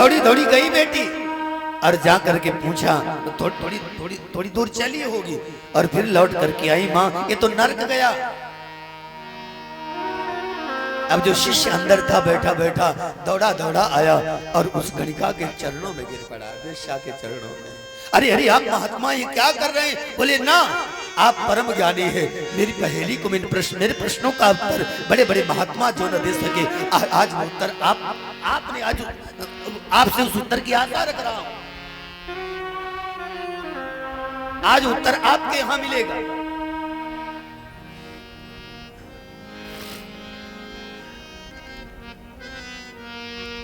दौड़ी दौड़ी गई बेटी और जा करके पूछा तो थोड़ी दूर चली होगी और फिर लौट करके आई, माँ ये तो नर्क गया। अब जो शिष्य अंदर था बैठा बैठा दौड़ा दौड़ा आया और उस गणिका के चरणों में गिर पड़ा, वेश्या के चरणों में। अरे अरे आप महात्मा ये क्या कर रहे हैं? बोले ना, आप परम ज्ञानी है, मेरी पहेली को मेरे प्रश्नों का उत्तर बड़े बड़े महात्मा जो न दे सके, आज उत्तर आपने आज आपसे उस उत्तर की आशा रख रहा हूं, आज उत्तर आपके यहां मिलेगा।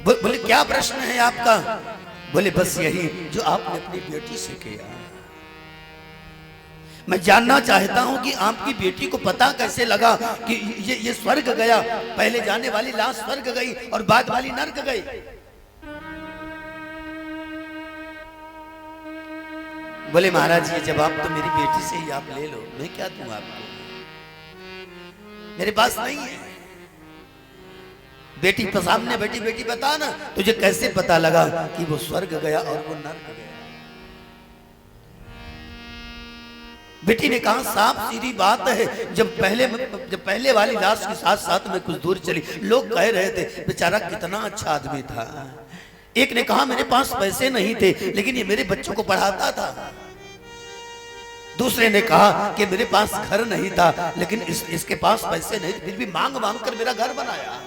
बोले क्या प्रश्न है आपका? बोले बस यही जो आपने अपनी बेटी से किया। मैं जानना चाहता हूं कि आपकी बेटी को पता कैसे लगा कि ये स्वर्ग गया, पहले जाने वाली लाश स्वर्ग गई और बाद वाली नर्क गई। बोले महाराज ये जवाब तो मेरी बेटी से ही आप ले लो, मैं क्या दूं आपको, मेरे पास नहीं है। बेटी तो सामने बैठी, बेटी बता ना तुझे कैसे पता लगा कि वो स्वर्ग गया और वो नर्क गया? बेटी ने कहा साफ सीधी बात है, जब पहले वाली लाश के साथ साथ में कुछ दूर चली, लोग कह रहे थे बेचारा कितना अच्छा आदमी था। एक ने कहा मेरे पास पैसे नहीं थे लेकिन ये मेरे बच्चों को पढ़ाता था। दूसरे ने कहा कि मेरे पास घर नहीं था लेकिन इसके पास पैसे नहीं थे, फिर भी मांग मांग कर मेरा घर बनाया।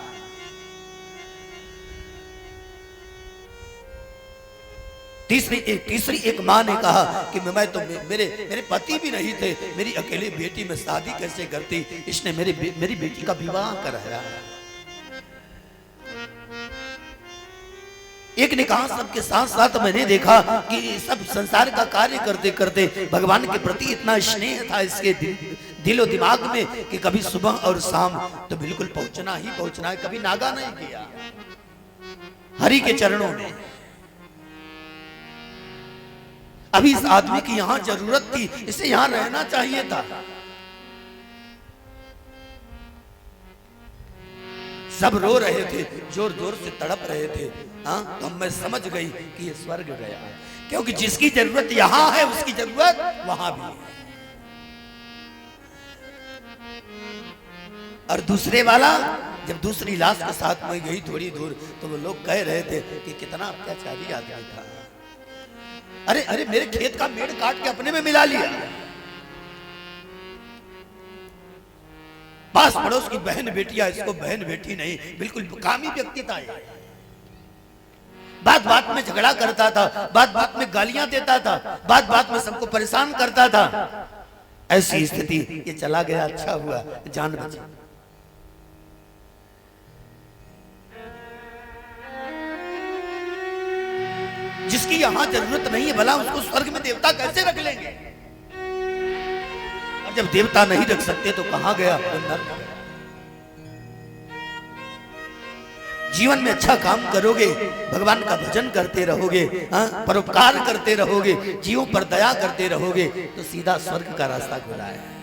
तीसरी एक माँ ने कहा कि मैं तो मेरे पति भी नहीं थे, मेरी अकेली बेटी में शादी कैसे करती, इसने मेरी बेटी का विवाह कराया। एक ने कहा सबके साथ साथ मैंने देखा कि सब संसार का कार्य करते करते भगवान के प्रति इतना स्नेह था इसके दिलो दिमाग में कि कभी सुबह और शाम तो बिल्कुल पहुंचना ही पहुंचना है, कभी नागा नहीं किया हरि के चरणों में। अभी इस आदमी की यहां जरूरत थी, इसे यहां रहना चाहिए था। सब रो रहे थे, जोर जोर से तड़प रहे थे। हाँ तो मैं समझ गई कि ये स्वर्ग गया, क्योंकि जिसकी जरूरत यहां है उसकी जरूरत वहां भी है। और दूसरे वाला जब दूसरी लाश के साथ में गई थोड़ी दूर तो वो लोग कह रहे थे कि कितना अत्याचारी आदमी था। अरे अरे मेरे खेत का मेड़ काट के अपने में मिला लिया। पास पड़ोस की बहन बेटियां इसको बहन बेटी नहीं, बिल्कुल कामी व्यक्ति था। बात बात में झगड़ा करता था, बात बात में गालियां देता था, बात बात में सबको परेशान करता था। ऐसी स्थिति ये चला गया, अच्छा हुआ जान बची। जिसकी यहां जरूरत नहीं है भला उसको स्वर्ग में देवता कैसे रख लेंगे? और जब देवता नहीं रख सकते तो कहां गया? नर्क गया। जीवन में अच्छा काम करोगे, भगवान का भजन करते रहोगे, परोपकार करते रहोगे, जीवों पर दया करते रहोगे तो सीधा स्वर्ग का रास्ता खुला है।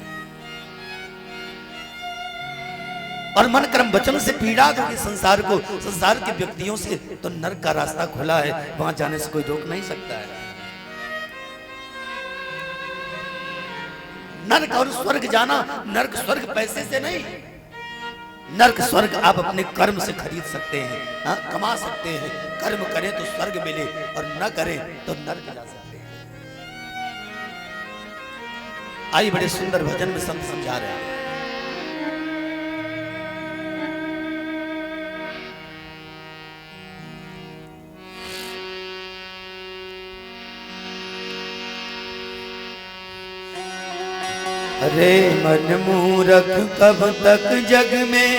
और मन कर्म वचन से पीड़ा दोगे संसार को, संसार के व्यक्तियों से, तो नरक का रास्ता खुला है, वहां जाने से कोई रोक नहीं सकता है। नरक और स्वर्ग जाना, नरक स्वर्ग पैसे से नहीं, नरक स्वर्ग आप अपने कर्म से खरीद सकते हैं, हाँ कमा सकते हैं। कर्म करें तो स्वर्ग मिले और न करें तो नरक जा सकते हैं। आई बड़े सुंदर भजन में संत समझा रहे हैं। अरे मन मूर्ख कब तक जग में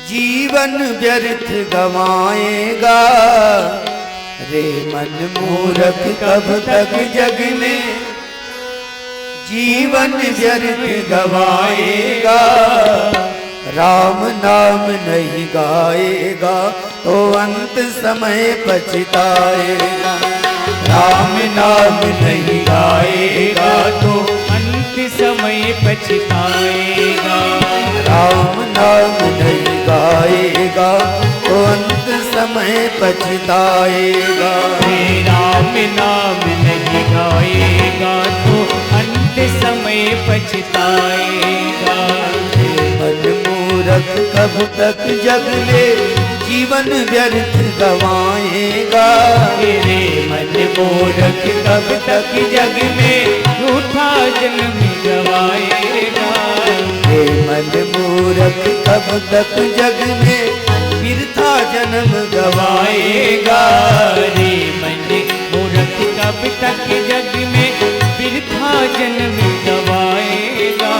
जीवन व्यर्थ गवाएगा। रे मन मूर्ख कब तक जग में जीवन व्यर्थ गवाएगा। राम नाम नहीं गाएगा तो अंत समय पछताएगा। राम नाम नहीं गाएगा तो समय पछताएगा। राम नाम नहीं गाएगा तो अंत समय पछताएगा। राम नाम नहीं गाएगा तो अंत समय पछताएगा। मन मूरख कब तक जग में जीवन व्यर्थ गवाएगा। तेरे मन मूरख कब तक जग में झूठा जन्म गवाएगा। हे मन मूरख कब तक जग में बिरथा जन्म गवाएगा। रे मन मूरख कब तक जग में बिरथा जन्म गवाएगा।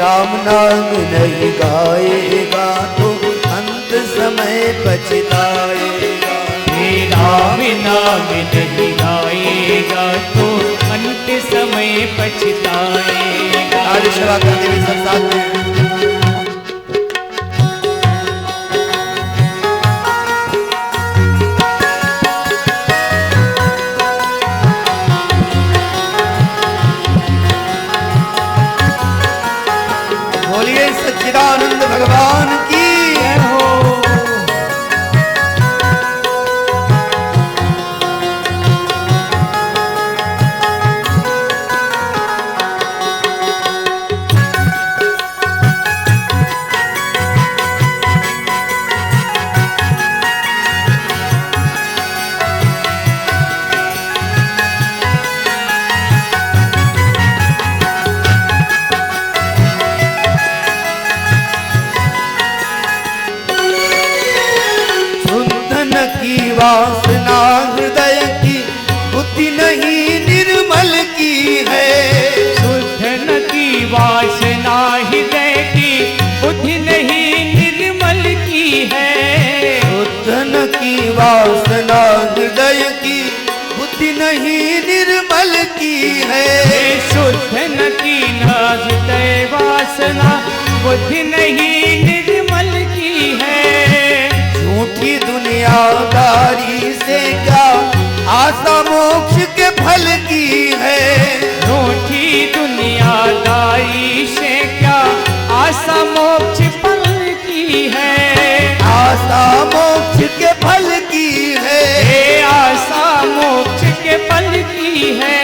राम नाम नहीं गाएगा तो अंत समय पछताएगा। राम नाम नहीं गाएगा तो अंत समय पछताएगा। आज सेवा करते हुए सब साथ में बोलिए सच्चिदानंद भगवान की जय हो। वासना हृदय की बुद्धि नहीं निर्मल की है। शुद्ध की वासना हृदय की बुद्धि नहीं निर्मल की है। शुद्ध की वासना हृदय की बुद्धि नहीं निर्मल की है। शुद्ध की हृदय वासना बुद्धि नहीं निर्मल की है। झूठी दुनियादारी से क्या आशा मोक्ष के फल की है। झूठी दुनियादारी से क्या आशा मोक्ष फल की है। आशा मोक्ष के फल की है। आशा मोक्ष के फल की है।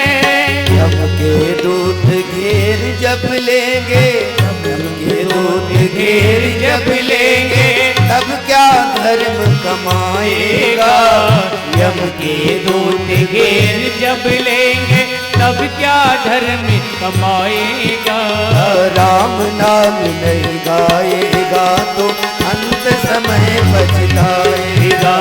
यम के दूत घेर जब लेंगे, यम के दूत घेर जब लेंगे तब क्या धर्म कमाएगा। यम के दूत घेर जब लेंगे तब क्या धर्म कमाएगा। राम नाम नहीं गाएगा तो अंत समय पछताएगा।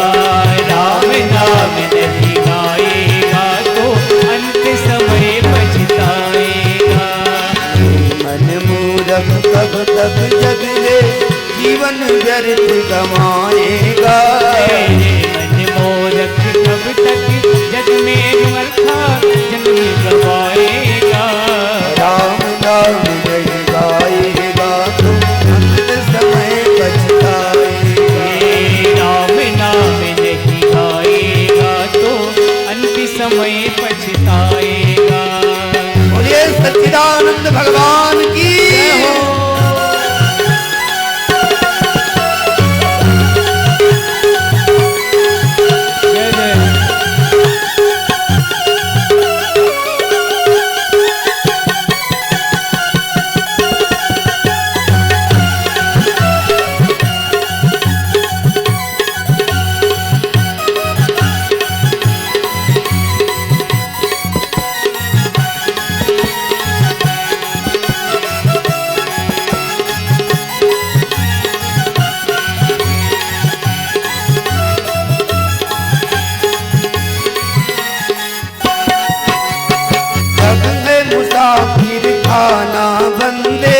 राम नाम नहीं गाएगा तो अंत समय पछताएगा। मन मूरख कब तक जग ले जीवन व्यर्थ गवाएगा। मन मूरख कब तक जग में व्यर्था जन्म गवाएगा। राम नाम नहीं गाएगा तो अंत समय पछताएगा। राम नाम नहीं गाएगा तो अंत समय पछताएगा। बोलिए सच्चिदानंद भगवान की जय हो। मुसाफिर खाना बंदे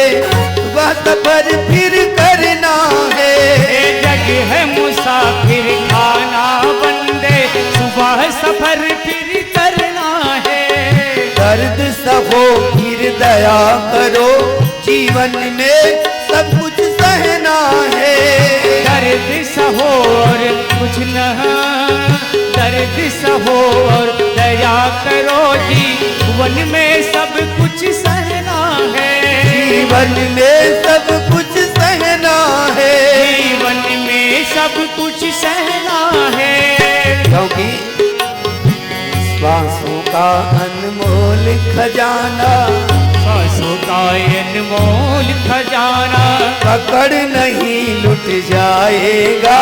वह सफर फिर करना है। जग है मुसाफिर खाना बंदे सुबह सफर फिर करना है। दर्द सहो फिर दया करो जीवन में सब कुछ सहना है। दर्द सहो और कुछ न दर्द सहो और दया करो जीवन में सब कुछ सहना है। जीवन में सब कुछ सहना है। जीवन में सब कुछ सहना का अनमोल खजाना, सासों का अनमोल खजाना, पकड़ नहीं लुट जाएगा।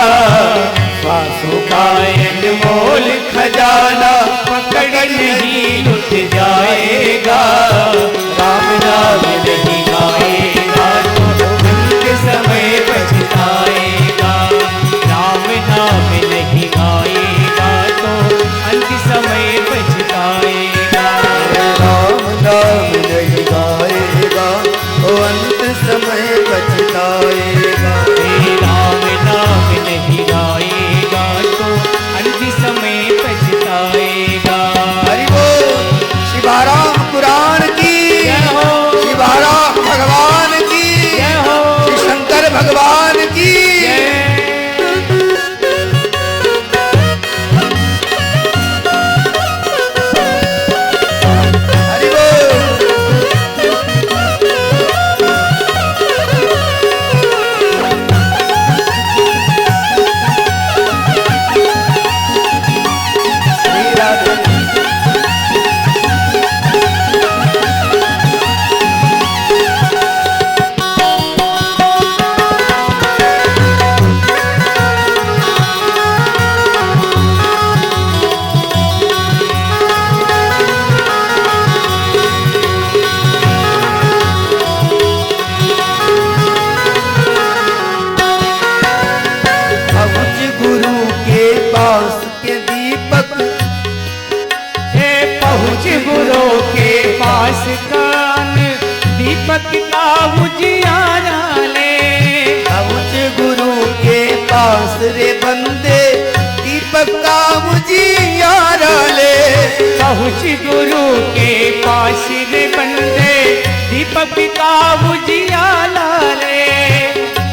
सासों का अनमोल खजाना, पकड़ नहीं लुट जाएगा। राम नाम नहीं गाएगा तो अंत समय पछताएगा। राम नाम नहीं गाएगा तो अंत समय पछताएगा। राम नाम नहीं गाएगा तो अंत समय पछताएगा। राम नाम नहीं गाएगा तो अंत समय पछताएगा। हरि बोल। शिवाराम पुराण की जय हो। शिवाराम भगवान की जय हो। श्री शंकर भगवान की जय। हरि बोल। श्री राधे। पहुँच गुरु के पास के दीपक, हे पहुँच गुरु के पास कान दीपक का उजियारा ले। पहुँच गुरु के पास रे बंदे, दीपक का उजियारा ले। पहुँच गुरु के पास रे बंदे दीपक का उजियारा ले।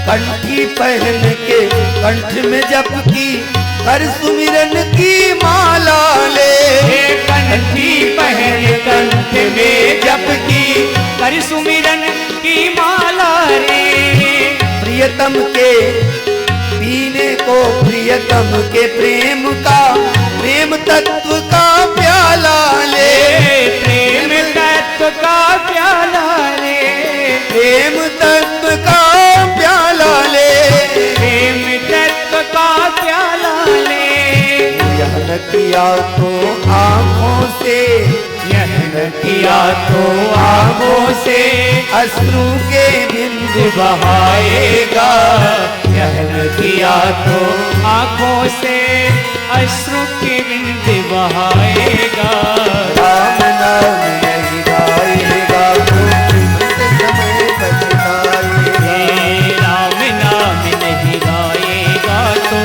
कंठी पहन के कंठ में जप की, हर सुमिरन की माला ले। हे कंठी पहन कंठ में जप की कर सुमिरन की माला रे। प्रियतम के पीने को, प्रियतम के प्रेम का, प्रेम तत्व का प्याला ले। प्रेम तत्व का प्याला रे। प्रेम तत्व का प्याला ले। प्रेम तत्व का प्याला ले। यह न किया तो आँखों से, यह न किया तो आंखों से अश्रु के बिंदु बहाएगा। यह न किया तो आंखों से अश्रु के बिंदु बहाएगा। राम नाम नहीं गाएगा तो अंत समय पछताएगा। राम नाम नहीं गाएगा तो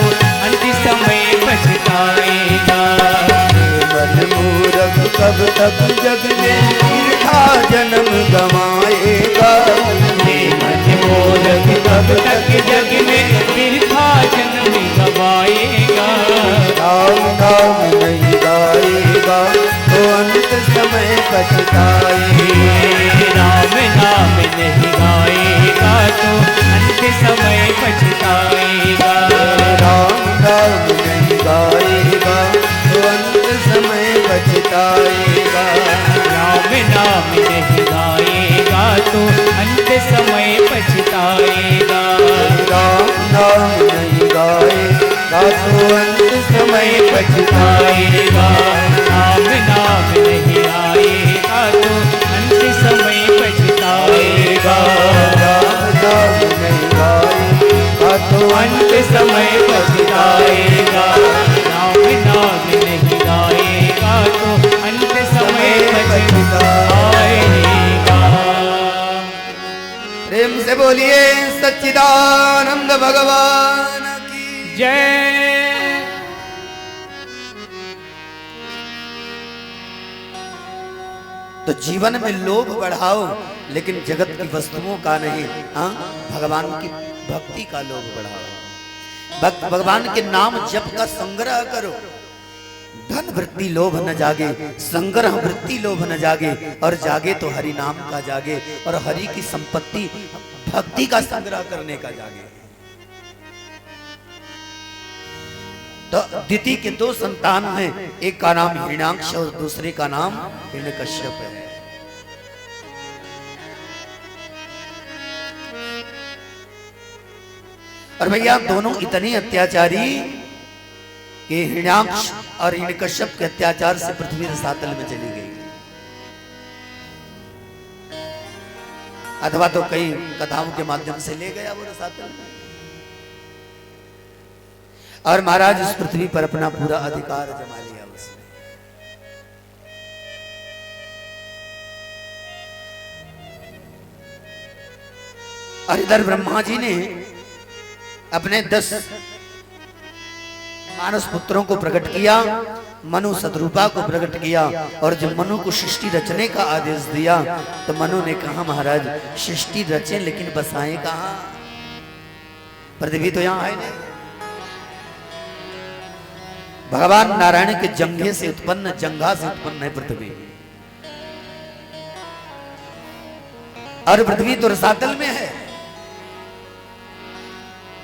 अंत समय पछताएगा। मन मूरख कब तक जग में वृथा जन्म गवाएगा। हे मन मूरख कब तक जग में वृथा जन्म गवाएगा। राम नाम नहीं गाएगा तो अंत समय पछताएगा। राम नाम नहीं गाएगा तो अंत समय पछताएगा। राम नाम नहीं गाएगा तो अंत समय पछताएगा। राम नाम नहीं गाएगा तो अंत समय पछताएगा। राम नाम नहीं गाएगा तो अंत समय पछताएगा। राम नाम नहीं आएगा तो अंत समय पछताएगा। राम नाम नहीं गाएगा तो अंत समय पछताएगा। राम नाम नहीं गाएगा तो अंत समय पछताएगा। प्रेम से बोलिए सच्चिदानंद भगवान की जय। तो जीवन में लोभ बढ़ाओ, लेकिन जगत की वस्तुओं का नहीं, हाँ भगवान की भक्ति का लोभ बढ़ाओ। भगवान के नाम जप का संग्रह करो। धन वृत्ति लोभ न जागे, संग्रह वृत्ति लोभ न जागे, और जागे तो हरि नाम का जागे, और हरि की संपत्ति भक्ति का संग्रह करने का जागे। तो दिति के दो संतान हैं, एक का नाम हिरण्याक्ष और दूसरे का नाम हिरण्यकश्यप है। और भैया दोनों इतने अत्याचारी कि हिरण्याक्ष और हिरण्यकश्यप के अत्याचार से पृथ्वी रसातल में चली गई, अथवा तो कई कथाओं के माध्यम से ले गया वो रसातल में। और महाराज इस पृथ्वी पर अपना पूरा अधिकार जमा लिया उसने। और इधर ब्रह्मा जी ने अपने 10 मानस पुत्रों को प्रकट किया, मनु सदरूपा को प्रकट किया। और जब मनु को सृष्टि रचने का आदेश दिया तो मनु ने कहा महाराज सृष्टि रचे लेकिन बसाएं कहां, पृथ्वी तो यहां है नहीं। भगवान नारायण के जंघे से उत्पन्न, जंघा से उत्पन्न है पृथ्वी, और पृथ्वी तो रसातल में है।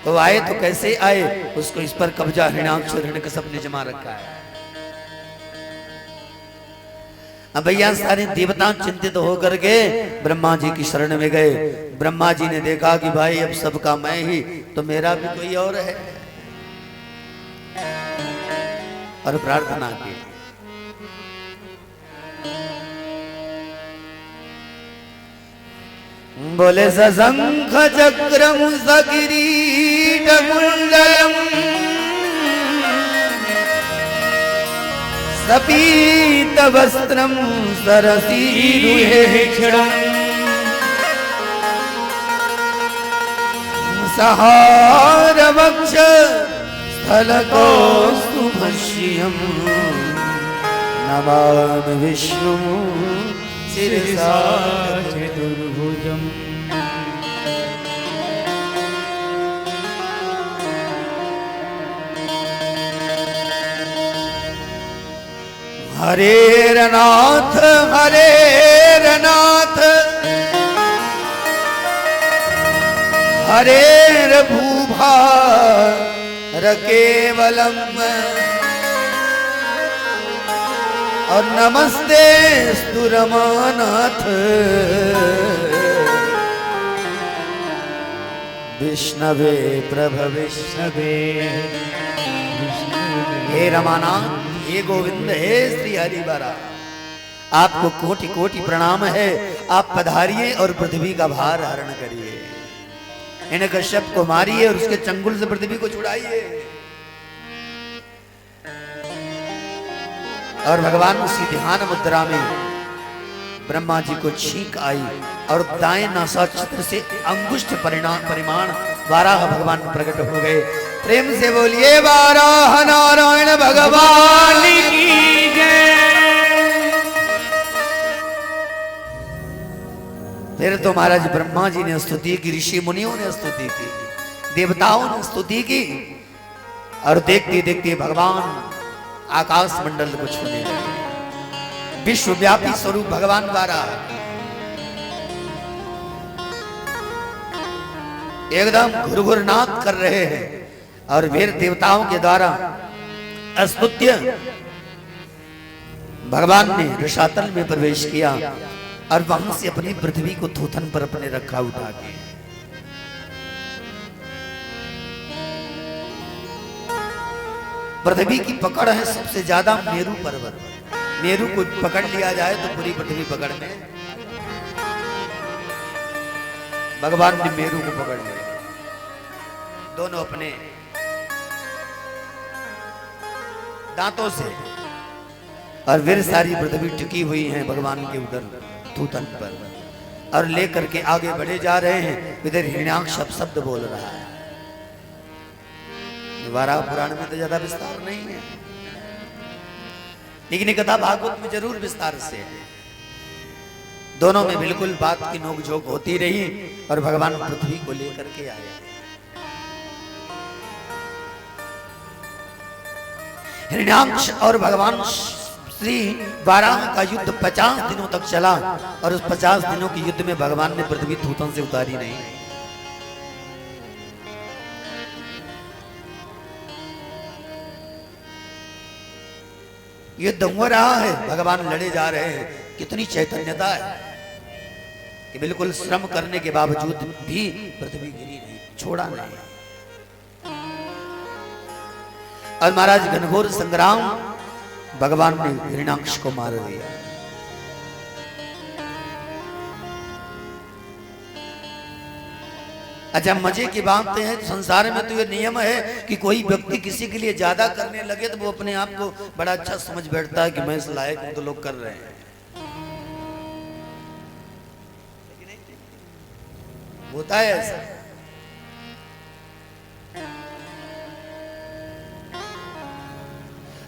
तो आए तो कैसे आए, उसको इस पर कब्जा हिरण्याक्ष और हिरण्यकश्यप ने जमा रखा है। अब भैया सारे देवता चिंतित होकर के ब्रह्मा जी की शरण में गए। ब्रह्मा जी ने देखा कि भाई अब सबका मैं ही, तो मेरा भी कोई और है, और प्रार्थना की। बोले सशंख चक्रम सकिरीट कुंडलम सपीत वस्त्रम सरसीरुहेक्षणम सहार वक्ष स्थलकोस्तु भष्यम नमामि विष्णु शिरसा चतुर्भुजम्। हरेरनाथ हरेरनाथ हरेर भूभार केवलम और नमस्ते स्तुरमानाथ विष्णवे प्रभविष्णवे। हे रमानाथ, हे गोविंद, हे श्री हरिवरा, आपको कोटि कोटि प्रणाम है। आप पधारिए और पृथ्वी का भार हरण करिए, हिरण्यकश्यप को मारिए और उसके चंगुल से पृथ्वी को छुड़ाइए। और भगवान उसी ध्यान मुद्रा में ब्रह्मा जी को छींक आई और दाएं नासाचित्र से अंगुष्ठ परिमाण वाराह भगवान प्रकट हो गए। प्रेम से बोलिए वाराह नारायण भगवान की जय। फिर तो महाराज ब्रह्मा जी ने स्तुति की, ऋषि मुनियों ने स्तुति की, देवताओं ने स्तुति की, और देखते देखते भगवान आकाश मंडल को छूने लगे। विश्वव्यापी स्वरूप भगवान वाराह एकदम घुरघुरनाद कर रहे हैं। और वीर देवताओं के द्वारा स्तुत्य भगवान ने रसातल में प्रवेश किया और वहां से अपनी पृथ्वी को थूथन पर अपने रखा उठा के। पृथ्वी की पकड़ है सबसे ज्यादा मेरू पर्वत। मेरू को पकड़ लिया जाए तो पूरी पृथ्वी पकड़ में। भगवान ने मेरू को पकड़ लिया, दोनों अपने दांतों से, और फिर सारी पृथ्वी टिकी हुई है भगवान के उधर थूथन पर, और लेकर के आगे बढ़े जा रहे हैं। इधर हिरण्याक्ष शब्द बोल रहा है। वाराह पुराण में तो ज्यादा विस्तार नहीं है, लेकिन ये कथा भागवत में जरूर विस्तार से है। दोनों में बिल्कुल बात की नोकझोंक होती रही और भगवान पृथ्वी को लेकर के आए। हिरण्याक्ष और भगवान श्री वाराह का युद्ध 50 दिनों तक चला, और उस 50 दिनों के युद्ध में भगवान ने पृथ्वी थूथन से उतारी नहीं। युद्ध हो रहा है, भगवान लड़े जा रहे हैं। कितनी चैतन्यता है कि बिल्कुल श्रम करने के बावजूद भी पृथ्वी गिरी नहीं, छोड़ा नहीं। और महाराज घनघोर संग्राम, भगवान ने हिरण्याक्ष को मार दिया। अच्छा, मजे की बात है, संसार में तो ये नियम है कि कोई व्यक्ति किसी के लिए ज्यादा करने लगे तो वो अपने आप को बड़ा अच्छा समझ बैठता है कि मैं इस लायक हूं, तो लोग कर रहे हैं। होता है ऐसा।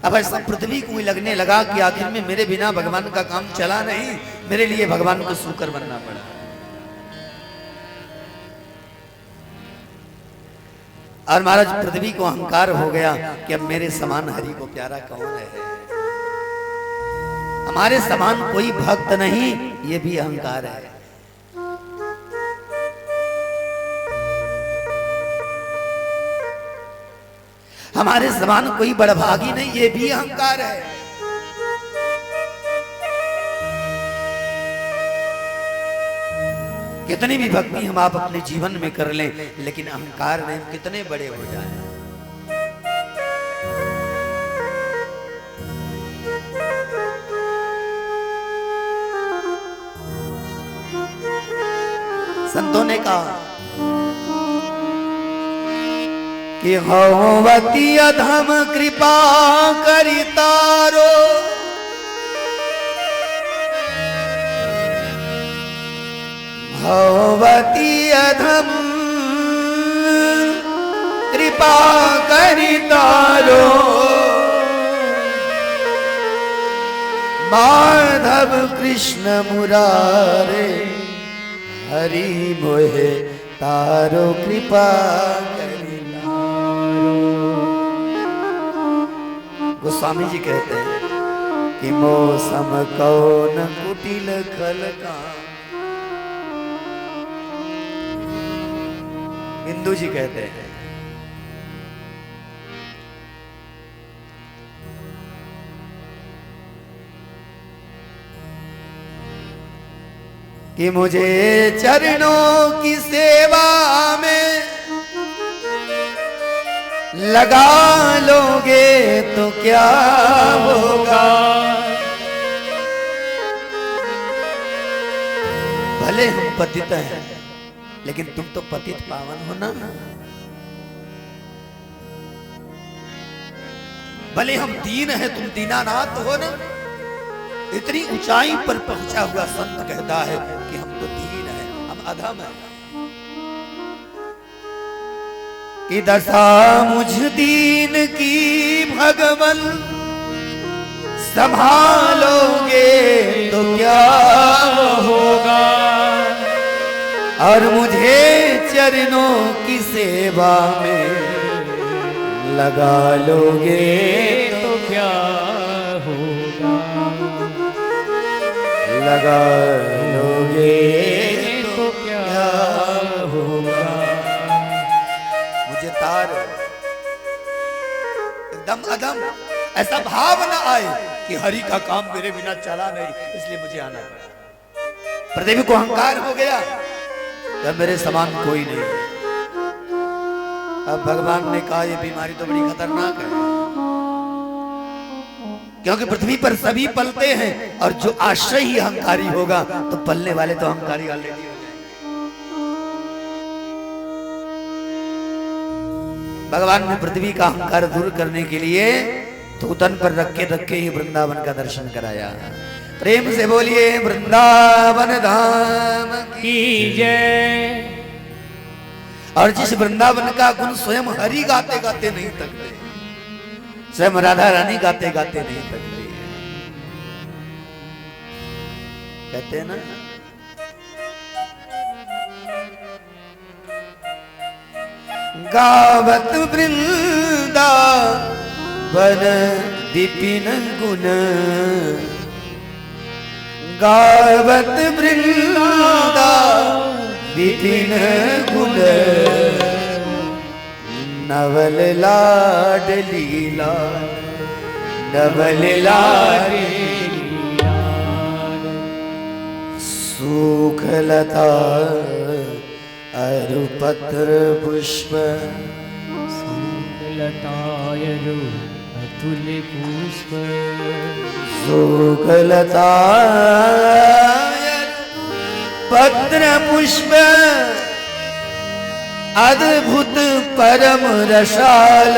अब ऐसा पृथ्वी को ही लगने लगा कि आखिर में मेरे बिना भगवान का काम चला नहीं, मेरे लिए भगवान को सूकर बनना पड़ा। और महाराज पृथ्वी को अहंकार हो गया कि अब मेरे समान हरि को प्यारा कौन है, हमारे समान कोई भक्त नहीं, ये भी अहंकार है। हमारे समान कोई बड़भागी नहीं, ये भी अहंकार है। कितनी भी भक्ति हम आप अपने जीवन में कर लें, लेकिन अहंकार में हम कितने बड़े हो जाएं। संतों ने कहा कि होवती अधम कृपा करी तारो, होवती अधम कृपा करी तारो, माधव कृष्ण मुरारे हरि मोहे तारो कृपा करी तारो। गोस्वामी जी कहते हैं कि मौसम कौन कुटिल खल का। बिंदु जी कहते हैं कि मुझे चरणों की सेवा में लगा लोगे तो क्या होगा। भले हम पतित हैं, लेकिन तुम तो पतित पावन हो ना। भले हम दीन हैं, तुम दीनानाथ हो ना। इतनी ऊंचाई पर पहुंचा हुआ संत कहता है कि हम तो दीन हैं, हम अधम हैं। कि दशा मुझ दीन की भगवन संभालोगे तो क्या होगा। और मुझे चरणों की सेवा में लगा लोगे तो क्या होगा। लगा लोगे तो क्या होगा। मुझे तार एकदम अदम ऐसा भाव ना आए कि हरि का काम मेरे बिना चला नहीं, इसलिए मुझे आना पड़ा। पृथ्वी को अहंकार हो गया, जब मेरे समान कोई नहीं। अब भगवान ने कहा ये बीमारी तो बड़ी खतरनाक है, क्योंकि पृथ्वी पर सभी पलते हैं और जो आश्रय ही अहंकारी होगा तो पलने वाले तो अहंकारी ऑलरेडी हो जाएंगे। भगवान ने पृथ्वी का अहंकार दूर करने के लिए तूतन पर रखे ही वृंदावन का दर्शन कराया। प्रेम से बोलिए वृंदावन धाम की जय। और जिस वृंदावन का गुण स्वयं हरि गाते गाते नहीं थकते, स्वयं राधा रानी गाते गाते नहीं थकते, कहते हैं ना गावत वृंदावन विपिन गुण, गावत वृंदावन विपिन गुण, नवल लाडली लाल डबल लारे सूखलता अरु पत्र पुष्प लतायरु अतुल पुष्प सूखलता पत्र पुष्प अद्भुत परम रसाल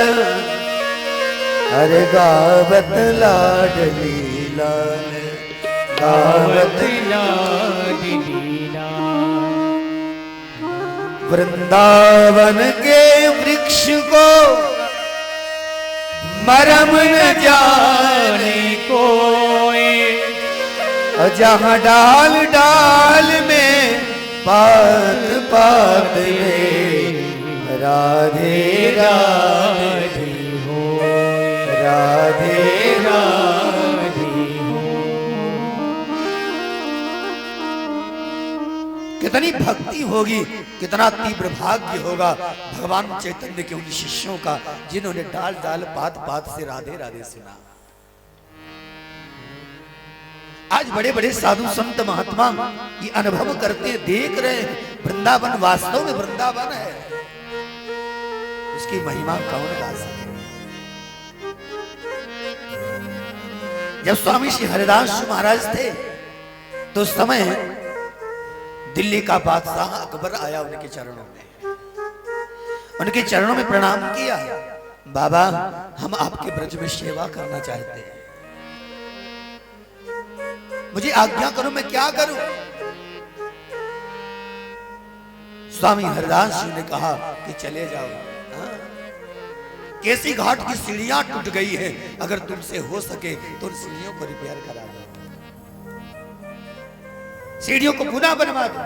हरे गावत लाडली लाल गावत लाडली लाल वृंदावन के वृक्ष को मरम न जाने कोई जहाँ डाल डाल में पात पात में राधे राधे हो राधे राधे हो। कितनी भक्ति होगी, कितना तीव्र भाग्य होगा भगवान चैतन्य के उन शिष्यों का जिन्होंने डाल डाल पात पात से राधे राधे सुना। आज बड़े बड़े साधु संत महात्मा ये अनुभव करते देख रहे हैं वृंदावन वास्तव में वृंदावन है, उसकी महिमा कौन गा सके। जब स्वामी श्री हरिदास महाराज थे तो उस समय दिल्ली का बादशाह अकबर आया उनके चरणों में, उनके चरणों में प्रणाम किया। बाबा हम आपके ब्रज में सेवा करना चाहते हैं, मुझे आज्ञा करो मैं क्या करूं। स्वामी हरिदास जी ने कहा कि चले जाओ, केसी घाट की सीढ़ियां टूट गई है, अगर तुमसे हो सके तो उन सीढ़ियों को रिपेयर करा दो, सीढ़ियों को पुनः बनवा दो।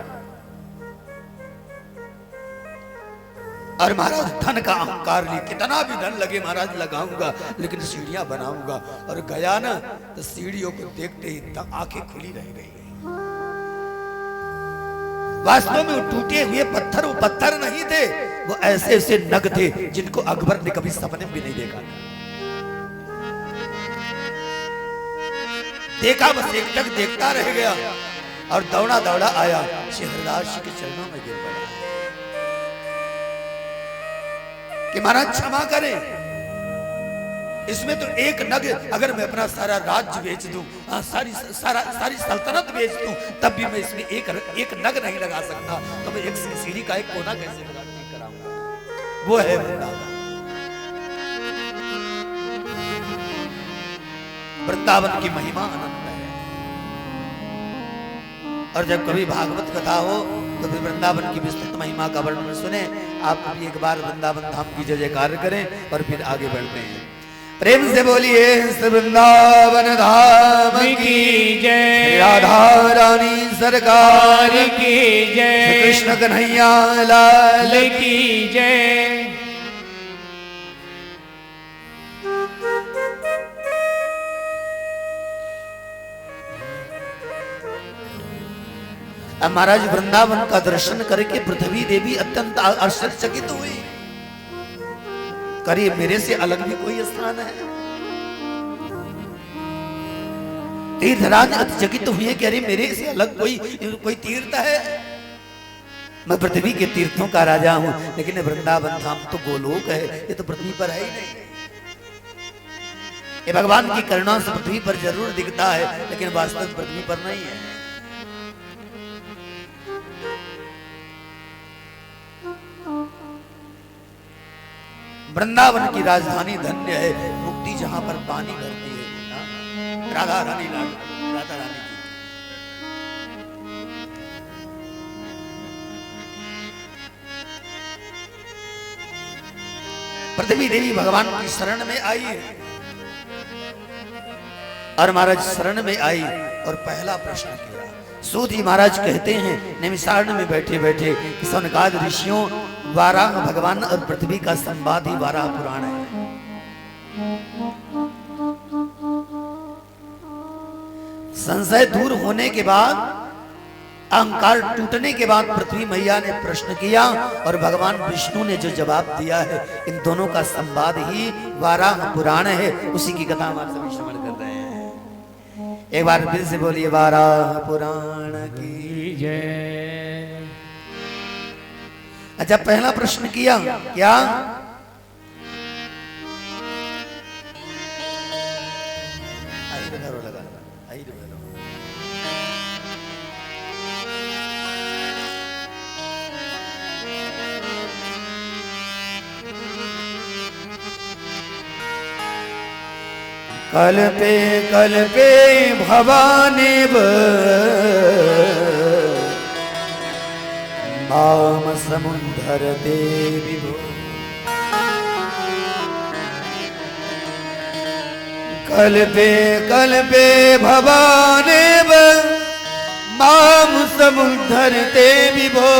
और महाराज धन का अहंकार लिए कितना भी धन लगे महाराज लगाऊंगा, लेकिन सीढ़ियां बनाऊंगा। और गया ना तो सीढ़ियों को देखते ही आंखें खुली रह गई। वास्तव में वो टूटे हुए पत्थर वो पत्थर नहीं थे, वो ऐसे ऐसे नग थे जिनको अकबर ने कभी सपने में भी नहीं देखा। देखा बस एक टक देखता रह गया और दौड़ा दौड़ा आया श्री हरिदास जी के चरणों में गिर पड़ा कि महाराज क्षमा करें, इसमें तो एक नग अगर मैं अपना सारा राज्य बेच दूं, सारी सल्तनत बेच दूं, तब भी मैं इसमें एक नग नहीं लगा सकता, तो मैं एक सीढ़ी का एक कोना कैसे लगा ठीक कराऊंगा। वो है वृंदावन। वृंदावन की महिमा अनंत है। और जब कभी भागवत कथा हो तो फिर वृंदावन की विस्तृत महिमा का वर्णन सुने। आप भी एक बार वृंदावन धाम की जय जयकार करें और फिर आगे बढ़ते हैं। प्रेम से बोलिए वृंदावन धाम की जय, राधा रानी सरकार की जय, कृष्ण कन्हैया लाल की जय। अब महाराज वृंदावन का दर्शन करके पृथ्वी देवी अत्यंत आश्चर्यचकित हुई। करिए मेरे से अलग भी कोई स्थान है? तीर्थराज अतिचकित हुए कि अरे मेरे से अलग कोई तीर्थ है? मैं पृथ्वी के तीर्थों का राजा हूं, लेकिन वृंदावन धाम तो गोलोक है, ये तो पृथ्वी पर है ही नहीं। ये भगवान की करुणा से पृथ्वी पर जरूर दिखता है, लेकिन वास्तव पृथ्वी पर नहीं है। वृंदावन की राजधानी धन्य है, मुक्ति जहां पर पानी भरती है। राधा रानी राधा रानी की पृथ्वी देवी भगवान की शरण में आई है। और महाराज शरण में आई और पहला प्रश्न किया। सूत जी महाराज कहते हैं नैमिषारण्य में बैठे बैठे कि सनकाद ऋषियों वाराह भगवान और पृथ्वी का संवाद ही वाराह पुराण है। संशय दूर होने के बाद अहंकार टूटने के बाद पृथ्वी मैया ने प्रश्न किया और भगवान विष्णु ने जो जवाब दिया है, इन दोनों का संवाद ही वाराह पुराण है। उसी की कथा हम आप सभी श्रवण कर रहे हैं। एक बार फिर से बोलिए वाराह पुराण की जय। अच्छा, पहला प्रश्न किया क्या? कल्पे कल्पे भवानेव माम समुद्धरते विभो। कल्पे कल्पे भवानेव माम समुद्धरते विभो।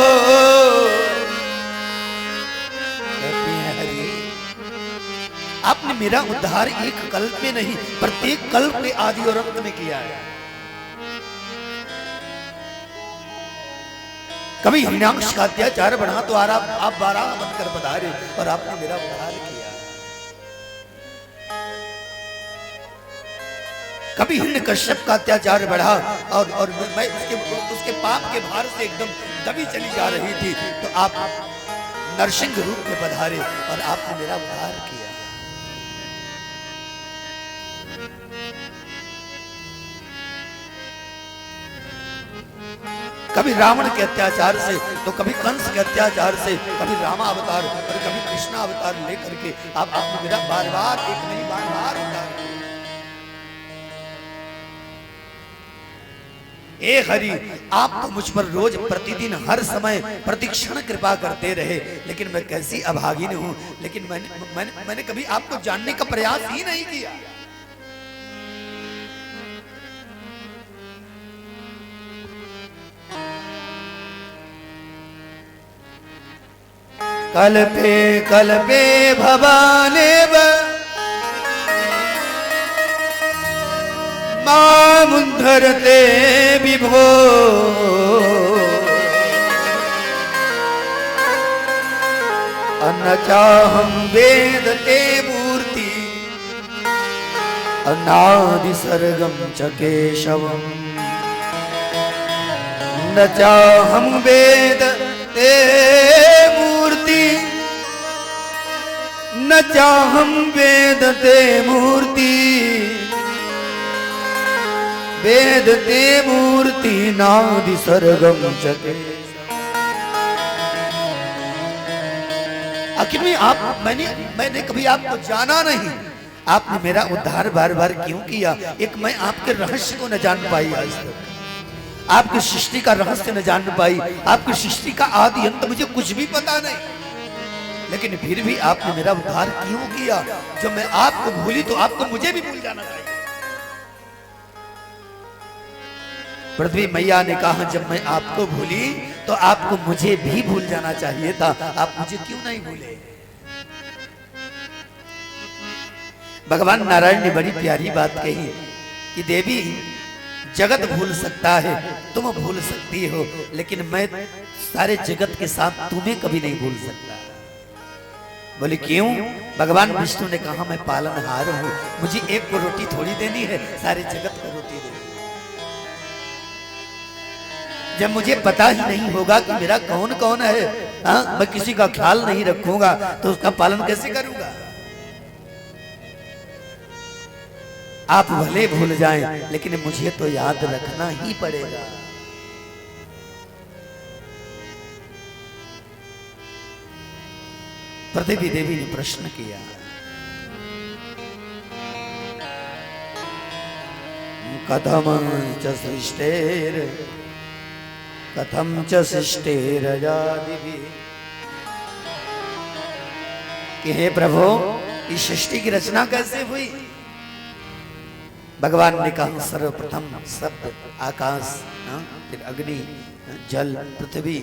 आपने मेरा उद्धार एक कल्प में नहीं, प्रत्येक कल्प के आदि और अंत में किया है। कभी हिरण्याक्ष का अत्याचार बढ़ा तो आप बारह बनकर पधारे और आपने मेरा उद्धार किया। कभी हिरण्यकश्यप का अत्याचार बढ़ा और मैं उसके पाप के भार से एकदम दबी चली जा रही थी, तो आप नरसिंह रूप में पधारे और आपने मेरा उद्धार किया। कभी रावण के अत्याचार से तो कभी कंस के अत्याचार से, कभी रामा अवतार और कभी कृष्णा अवतार लेकर के आपने मेरा बार बार एक नहीं बार बार उद्धार किया। ए हरि, आप तो मुझ पर रोज प्रतिदिन हर समय प्रतिक्षण कृपा करते रहे, लेकिन मैं कैसी अभागिन हूं। लेकिन मैंने कभी आपको जानने का प्रयास ही नहीं किया। कल्पे कल्पे भवानेव मामुद्धरते विभो। न चाहं वेदते मूर्ति अनादि सर्गम च केशवम्। न चाहं वेदते मूर्ति न चाहं वेदते मूर्ति वेदते मूर्ति नादि सर्गम च केशवम्। आखिर में मैंने कभी आपको जाना नहीं। आपने मेरा उद्धार बार बार क्यों किया? एक मैं आपके रहस्य को न जान पाई, आज तक आपकी सृष्टि का रहस्य न जान पाई, आपकी सृष्टि का आदि अंत मुझे कुछ भी पता नहीं, लेकिन फिर भी आपने मेरा उद्धार क्यों किया? जब मैं आपको भूली तो आपको मुझे भी भूल जाना चाहिए। पृथ्वी मैया ने कहा, जब मैं आपको भूली तो आपको मुझे भी भूल जाना चाहिए था। आप मुझे क्यों नहीं भूले? भगवान नारायण ने बड़ी प्यारी बात कही कि देवी, जगत भूल सकता है, तुम भूल सकती हो, लेकिन मैं सारे जगत के साथ तुम्हें कभी नहीं भूल सकता। बोले क्यों? भगवान विष्णु ने कहा, मैं पालनहार हूं, मुझे एक को रोटी थोड़ी देनी है, सारे जगत को रोटी देनी है। जब मुझे पता ही नहीं होगा कि मेरा कौन कौन है, मैं किसी का ख्याल नहीं रखूंगा तो उसका पालन कैसे करूंगा? आप भले भूल जाएं, लेकिन मुझे तो याद रखना ही पड़ेगा। पृथ्वी देवी ने प्रश्न किया, कथम च सृष्टेर कथम च सृष्टेरजादिभिः। कि हे प्रभु, इस सृष्टि की रचना कैसे हुई? भगवान ने कहा, सर्वप्रथम शब्द आकाश, फिर अग्नि, जल, पृथ्वी,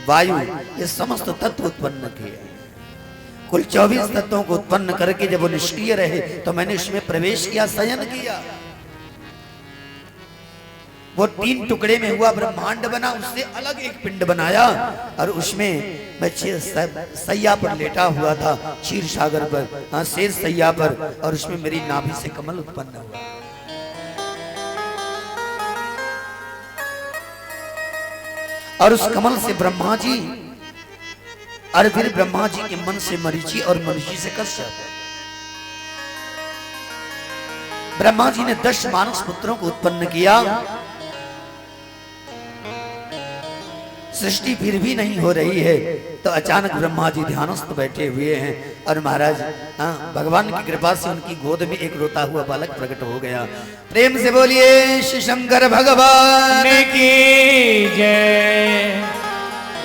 वायु, ये समस्त तत्व उत्पन्न किए। कुल 24 तत्वों को उत्पन्न करके जब वो निष्क्रिय रहे तो मैंने उसमें प्रवेश किया, शयन किया। वो 3 टुकड़े में हुआ ब्रह्मांड बना, उससे अलग एक पिंड बनाया और उसमें मैं सैया पर लेटा हुआ था, क्षीर सागर पर, हाँ शेर सैया पर, और उसमें मेरी नाभि से कमल उत्पन्न हुआ। और उस कमल से ब्रह्मा जी, और फिर ब्रह्मा जी के मन से मरीचि और मरीचि से कश्यप। ब्रह्मा जी ने 10 मानस पुत्रों को उत्पन्न किया। सृष्टि फिर भी नहीं हो रही है तो अचानक ब्रह्मा जी ध्यानस्थ बैठे हुए हैं और महाराज भगवान की कृपा से उनकी गोद में एक रोता हुआ बालक प्रकट हो गया। प्रेम से बोलिए श्री शंकर भगवान की जय।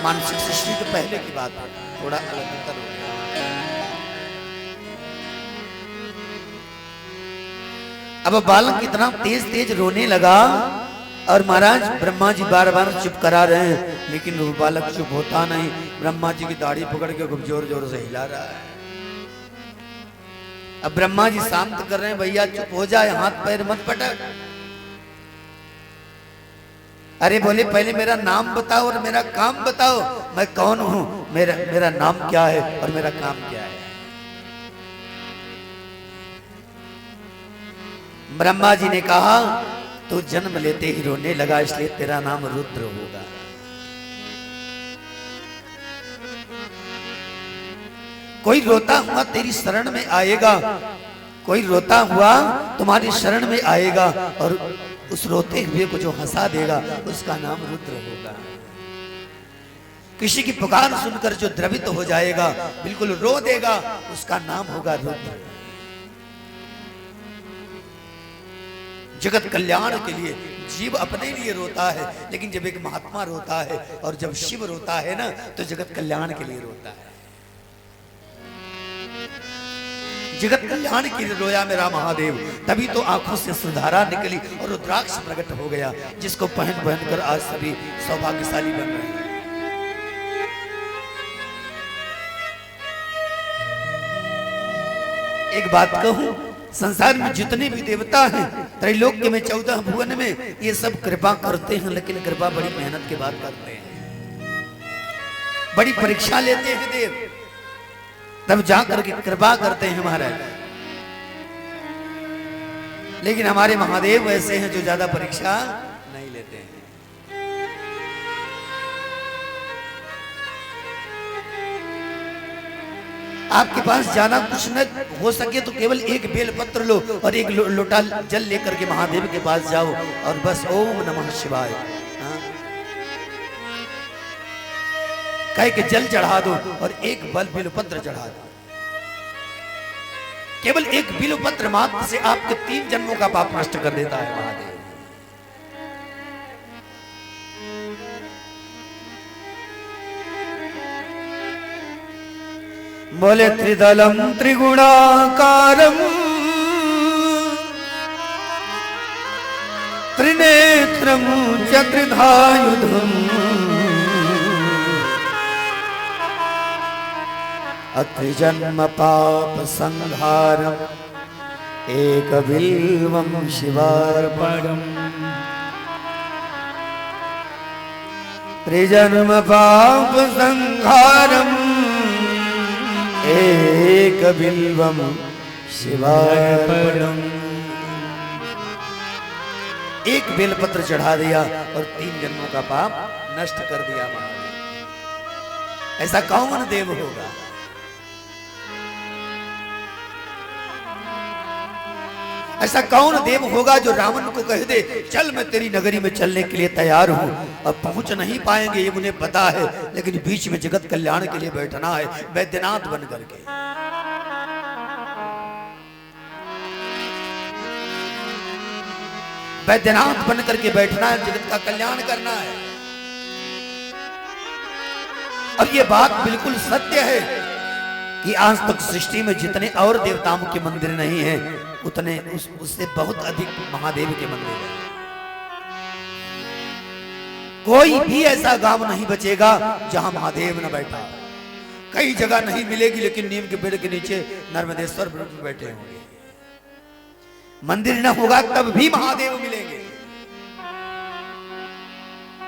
मानसिक सृष्टि तो पहले की बात है, थोड़ा अलग अंतर हो गया। अब बालक इतना तेज तेज रोने लगा और महाराज ब्रह्मा जी बार बार चुप करा रहे हैं, लेकिन वो बालक चुप होता नहीं। ब्रह्मा जी की दाढ़ी पकड़ के खूब जोर जोर से हिला रहा है। अब ब्रह्मा जी शांत कर रहे हैं, भैया चुप हो जाए, हाथ पैर मत पटक। अरे बोले पहले मेरा नाम बताओ और मेरा काम बताओ, मैं कौन हूं, मेरा नाम क्या है और मेरा काम क्या है। ब्रह्मा जी ने कहा तो जन्म लेते ही रोने लगा, इसलिए तेरा नाम रुद्र होगा। कोई रोता हुआ तेरी शरण में आएगा, कोई रोता हुआ तुम्हारी शरण में आएगा और उस रोते हुए को जो हंसा देगा उसका नाम रुद्र होगा। किसी की पुकार सुनकर जो द्रवित हो जाएगा, बिल्कुल रो देगा, उसका नाम होगा रुद्र। जगत कल्याण के लिए जीव अपने लिए रोता है, लेकिन जब एक महात्मा रोता है और जब शिव रोता है ना, तो जगत कल्याण के लिए रोता है। जगत कल्याण के लिए रोया मेरा महादेव, तभी तो आंखों से सुधारा निकली और रुद्राक्ष प्रकट हो गया, जिसको पहन पहन कर आज सभी सौभाग्यशाली बन रहे हैं। एक बात कहूं, संसार में जितने भी देवता हैं, त्रैलोक्य में 14 भुवन में, ये सब कृपा करते हैं, लेकिन कृपा बड़ी मेहनत के बाद करते हैं, बड़ी परीक्षा लेते हैं देव, तब जाकर के कृपा करते हैं महाराज। लेकिन हमारे महादेव ऐसे हैं जो ज्यादा परीक्षा नहीं लेते हैं। आपके पास जाना कुछ न हो सके तो केवल एक बेलपत्र लो और एक लोटा जल लेकर के महादेव के पास जाओ और बस ओम नमः शिवाय कह के जल चढ़ा दो और एक बेलपत्र चढ़ा दो। केवल एक बेलपत्र मात्र से आपके 3 जन्मों का पाप नष्ट कर देता है महादेव। बोले त्रिदलम त्रिगुणाकारम त्रिनेत्रम चत्रिधायुधम अत्रिजन्म पाप संहारम एक बिल्वम शिवार्पणम। त्रिजन्म पाप संहारम एक बिल्वम शिवार्पणम। एक बेलपत्र चढ़ा दिया और 3 जन्मों का पाप नष्ट कर दिया महादेव। ऐसा कौन देव होगा? ऐसा कौन देव होगा जो रावण को कह दे चल मैं तेरी नगरी में चलने के लिए तैयार हूं। अब पहुंच नहीं पाएंगे ये मुझे पता है, लेकिन बीच में जगत कल्याण के लिए बैठना है वैद्यनाथ बन करके। वैद्यनाथ बन करके बैठना है, जगत का कल्याण करना है। और ये बात बिल्कुल सत्य है कि आज तक सृष्टि में जितने और देवताओं के मंदिर नहीं हैं, उतने उससे बहुत अधिक महादेव के मंदिर हैं। कोई भी ऐसा गांव नहीं बचेगा जहां महादेव न बैठा। कई जगह नहीं मिलेगी, लेकिन नीम के पेड़ के नीचे नर्मदेश्वर बैठे होंगे। मंदिर न होगा तब भी महादेव मिलेंगे।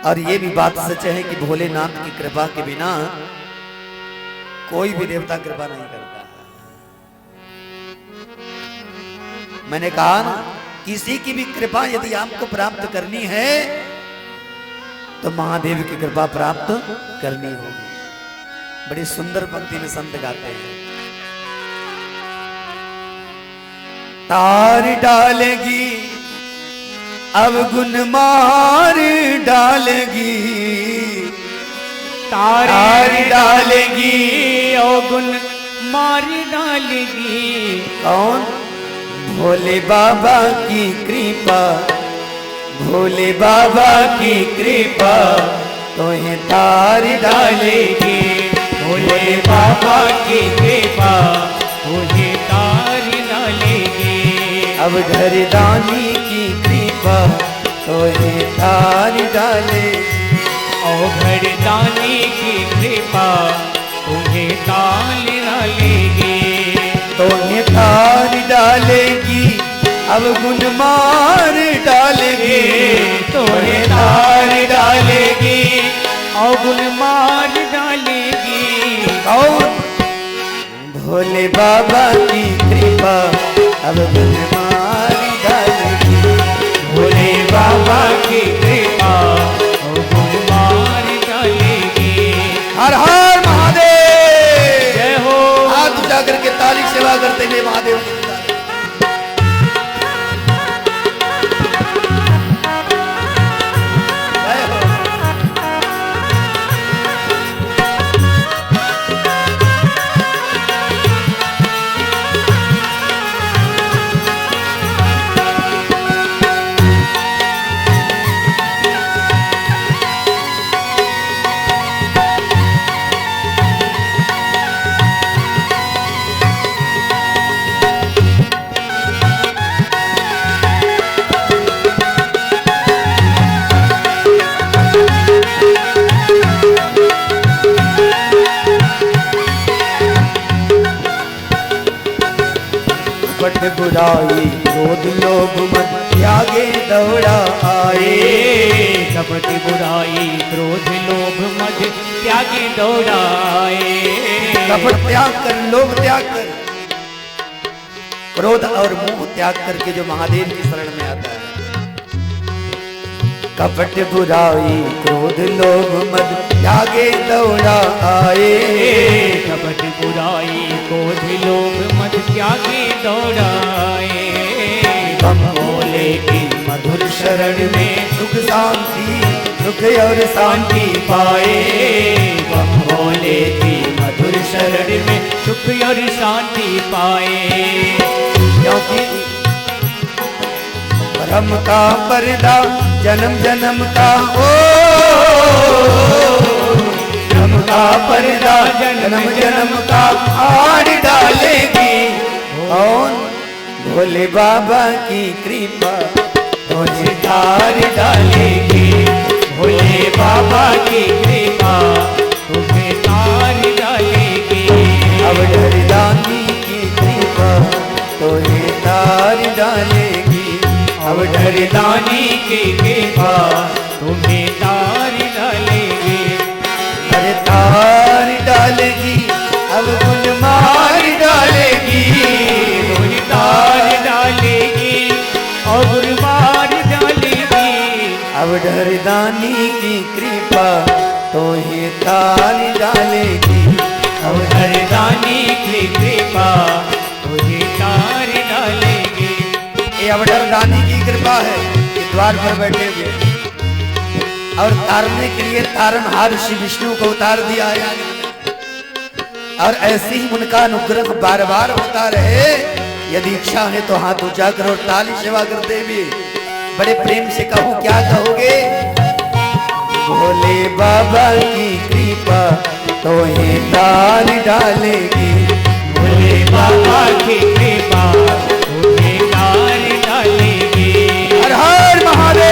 और ये भी बात सच है कि भोलेनाथ की कृपा के बिना कोई भी देवता कृपा नहीं करता है। मैंने कहा ना, किसी की भी कृपा यदि आपको प्राप्त करनी है तो महादेव की कृपा प्राप्त करनी होगी। बड़ी सुंदर पंक्ति में संत गाते हैं, तार डालेगी अब गुन मार डालेगी, तार डालेगी और गुन मार डालेगी। कौन? भोले बाबा की कृपा, भोले बाबा की कृपा तोहे तार डालेगी। भोले बाबा की कृपा तुझे तार डालेगी। अब घरदानी की कृपा तोहे तार डाले, और घरदानी की कृपा तुझे तार डालेगी। तोहे तार डालेगी अब गुन मार डालेगी। तोहे तार डालेगी और गुन मार डालेगी। कौन? भोले बाबा की कृपा अब गुन मार डालेगी। भोले बाबा की कृपा और गुन मार डालेगी। हर हर महादेव। जय हो। हाथ उठा करके ताली सेवा करते हुए महादेव की जय हो। कपट बुराई क्रोध लोभ मद त्यागे दौड़ा आए। कपट बुराई क्रोध लोभ मद त्यागे दौड़ाए। कपट त्याग कर, लोभ त्याग कर, क्रोध और मोह त्याग करके जो महादेव की शरण में आता है। कपट बुराई क्रोध लोभ मद त्यागे दौड़ा आए। कपट बुराई क्रोध लोभ मद त्यागे दौड़ाए। हम भोले की मधुर शरण में सुख शांति, सुख और शांति पाए। हम भोले की मधुर शरण में सुख और शांति पाए। क्योंकि ब्रह्म का पर्दा जन्म जन्म का ओ, ब्रह्म का पर्दा जन्म जन्म का फाड़ डालेगी। कौन? भोले बाबा की कृपा तुझे तार डालेगी। भोले बाबा की कृपा तुम्हें तार डालेगी। अब घरदानी की कृपा तुझे तार डालेगी। अब घरदानी की कृपा तुम्हें तार डालेगी। अरे तार डालेगी अब गुन मार डालेगी। तुम्हें तार डालेगी और गुरबार डालेगी। अब घरदानी की कृपा तो ही तार डालेगी। अब घरदानी की कृपा तुझे तार डालेगी। ये अवधरदानी की कृपा है कि द्वार पर बैठे हुए और तारने के लिए तारनहार श्री विष्णु को उतार दिया है। और ऐसे ही उनका अनुग्रह बार बार होता रहे। यदि इच्छा है तो हाथ ऊंचा करो और ताली सेवा करते हुए बड़े प्रेम से कहो, क्या कहोगे? भोले बाबा की कृपा तो ही तार डालेगी। भोले बाबा की कृपा तुम्हें तार डालेगी। हर हर महादेव।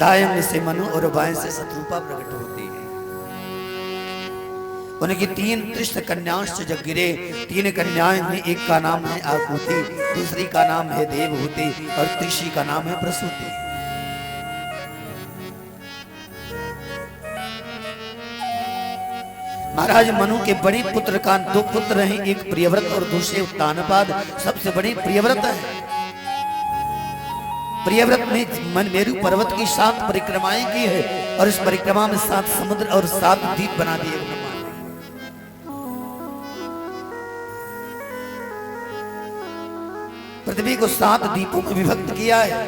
दाएं से मनु और बाएं से शत्रुपा प्रकट होती है। उनकी 3 तृष्ट कन्याओं जग गिरे। 3 कन्याएं में एक का नाम है आकुति, दूसरी का नाम है देवहूति और तीसरी का नाम है प्रसूति। महाराज मनु के बड़े पुत्र का 2 पुत्र हैं, एक प्रियव्रत और दूसरे उत्तानपाद। सबसे बड़े प्रियव्रत है। प्रियव्रत ने मनमेरु पर्वत की 7 परिक्रमाएं की है और इस परिक्रमा में 7 समुद्र और 7 द्वीप बना दिए ब्रह्मा ने। पृथ्वी को 7 द्वीपों में विभक्त किया है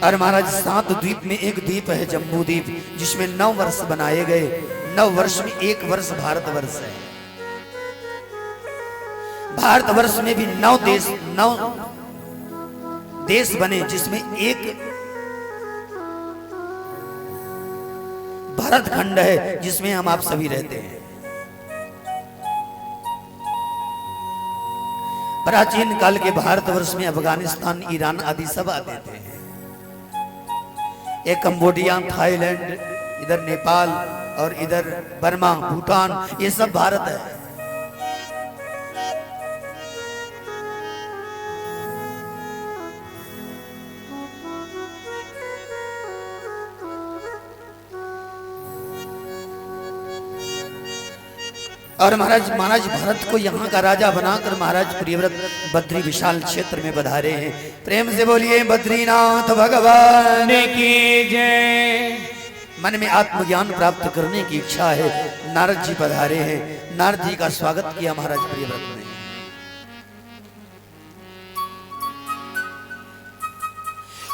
और महाराज 7 द्वीप में एक द्वीप है जम्बू द्वीप, जिसमें 9 वर्ष बनाए गए। 9 वर्ष में 1 वर्ष भारतवर्ष है। भारतवर्ष में भी 9 देश बने, जिसमें एक भारत खंड है, जिसमें हम आप सभी रहते हैं। प्राचीन काल के भारतवर्ष में अफगानिस्तान, ईरान आदि सब आते थे। एक कंबोडिया, थाईलैंड, इधर नेपाल और इधर बर्मा, भूटान, ये सब भारत है। और महाराज भारत को यहाँ का राजा बनाकर महाराज प्रियव्रत बद्री विशाल क्षेत्र में बधारे हैं। प्रेम से बोलिए बद्रीनाथ भगवान की जय। मन में आत्मज्ञान प्राप्त करने की इच्छा है। नारद जी पधारे हैं। नारद जी का स्वागत किया महाराज प्रियव्रत ने।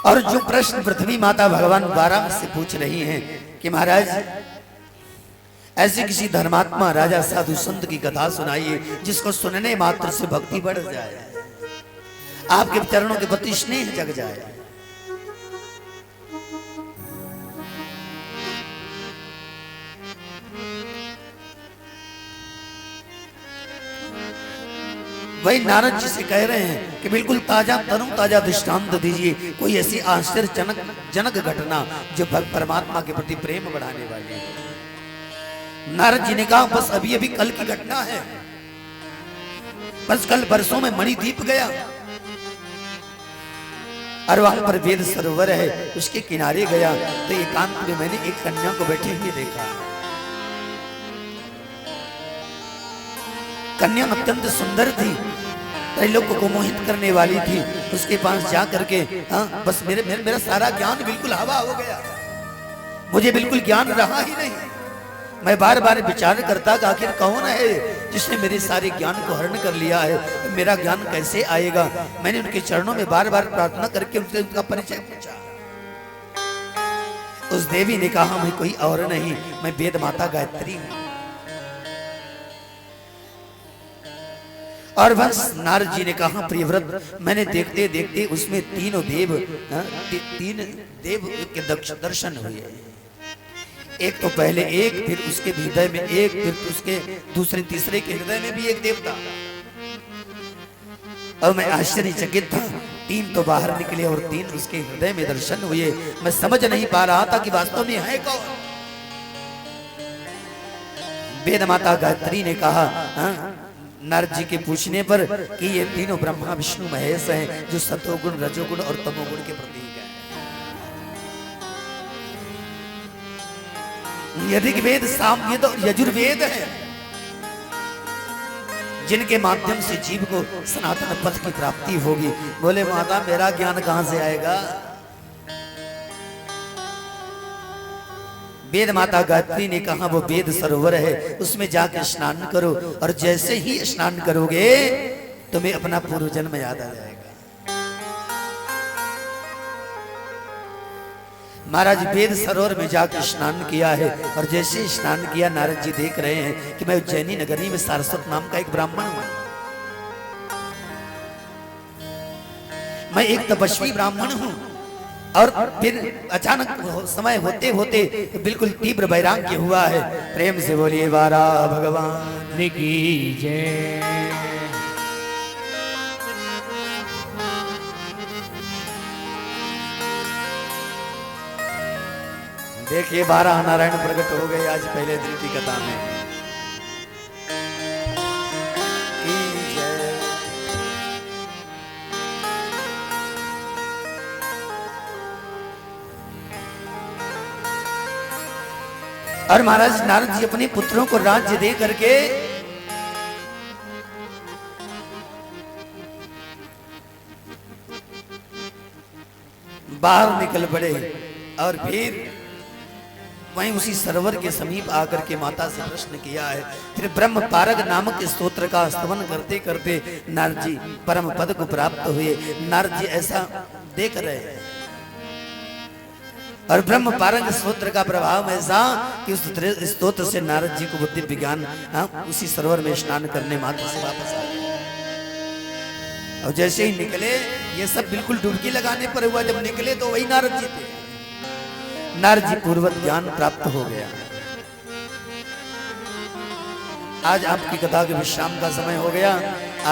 और जो प्रश्न पृथ्वी माता भगवान बारह से पूछ रही हैं कि महाराज ऐसे किसी धर्मात्मा राजा साधु संत की कथा सुनाइए जिसको सुनने मात्र से भक्ति बढ़ जाए, आपके चरणों के प्रति स्नेह जग जाए। वही नारद जी से कह रहे हैं कि बिल्कुल ताजा ताजा दृष्टांत दीजिए, कोई ऐसी आश्चर्यजनक घटना जो परमात्मा के प्रति प्रेम बढ़ाने वाली है। नारद जी ने कहा बस अभी अभी कल की घटना है। बस कल बरसों में मणिद्वीप गया और वहां पर वेद सरोवर है, उसके किनारे गया तो एकांत में मैंने एक कन्या को बैठे हुए देखा। कन्या अत्यंत सुंदर थी, त्रैलोक को मोहित करने वाली थी। उसके पास जा करके बस मेरा सारा ज्ञान बिल्कुल हवा हो गया। मुझे बिल्कुल ज्ञान रहा ही नहीं। मैं बार बार विचार करता कि आखिर कौन है जिसने मेरे सारे ज्ञान को हरण कर लिया है, मेरा ज्ञान कैसे आएगा। मैंने उनके चरणों में बार बार प्रार्थना करके उनसे उनका परिचय पूछा। उस देवी ने कहा मैं कोई और नहीं, मैं वेद माता गायत्री हूं। और बस नारद जी ने कहा प्रियव्रत मैंने देखते देखते उसमें तीन देव के दर्शन हुए। एक तो पहले एक, फिर उसके हृदय में एक, फिर उसके दूसरे तीसरे के हृदय में भी एक देवता। और मैं आश्चर्यचकित था। 3 तो बाहर निकले और 3 उसके हृदय में दर्शन हुए। मैं समझ नहीं पा रहा था कि वास्तव में है कौन। वेद माता गायत्री ने कहा नारद जी के पूछने पर कि ये तीनों ब्रह्मा विष्णु महेश हैं जो सतोगुण रजोगुण और तमोगुण के प्रतीक हैं। ऋग्वेद, सामवेद और यजुर्वेद है जिनके माध्यम से जीव को सनातन पथ की प्राप्ति होगी। बोले माता मेरा ज्ञान कहां से आएगा। वेद माता गायत्री ने कहा वो वेद सरोवर है, उसमें जाकर स्नान करो और जैसे ही स्नान करोगे तुम्हें अपना पूर्व जन्म याद आ जाएगा। महाराज वेद सरोवर में जाकर स्नान किया है और जैसे स्नान किया नारद जी देख रहे हैं कि मैं उज्जैनी नगरी में सारस्वत नाम का एक ब्राह्मण हूं। मैं एक तपस्वी ब्राह्मण हूं। और फिर अचानक समय होते होते बिल्कुल तीव्र वैराग्य हुआ है। प्रेम से बोलिए वारा भगवान की जय। देखिए 12 नारायण प्रकट हो गए आज पहले दिन की कथा में। और महाराज नारद जी अपने पुत्रों को राज्य दे करके बाहर निकल पड़े और फिर वहीं उसी सरोवर के समीप आकर के माता से प्रश्न किया है। फिर ब्रह्म पारग नामक स्तोत्र का स्तवन करते करते नारद जी परम पद को प्राप्त हुए। नारद जी ऐसा देख रहे हैं और ब्रह्म पारंग स्तोत्र का प्रभाव ऐसा कि उस स्तोत्र से नारद जी को बुद्धि विज्ञान उसी सरोवर में स्नान करने मात्र से वापस आ गए। और जैसे ही निकले ये सब बिल्कुल डुबकी लगाने पर हुआ। जब निकले तो वही नारद जी थे। नारद जी पूर्वत ज्ञान प्राप्त हो गया। आज आपकी कथा के विश्राम का समय हो गया।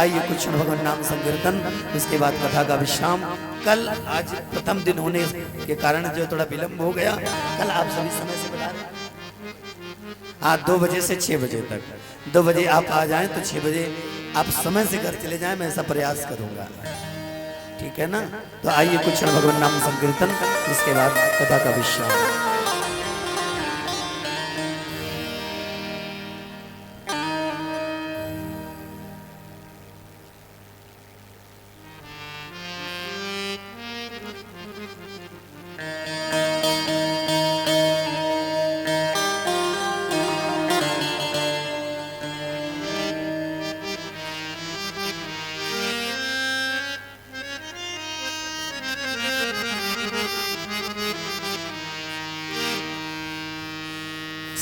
आइए कुछ क्षण भगवान नाम संकीर्तन, उसके बाद कथा का विश्राम। कल आज प्रथम दिन होने के कारण जो थोड़ा विलंब हो गया, कल आप सभी समय से बता रहे। हाँ, 2 बजे से 6 बजे तक। 2 बजे आप आ जाएं तो 6 बजे आप समय से घर चले जाएं, मैं ऐसा प्रयास करूंगा, ठीक है ना। तो आइए कुछ क्षण भगवान नाम संकीर्तन, उसके बाद कथा का विश्राम।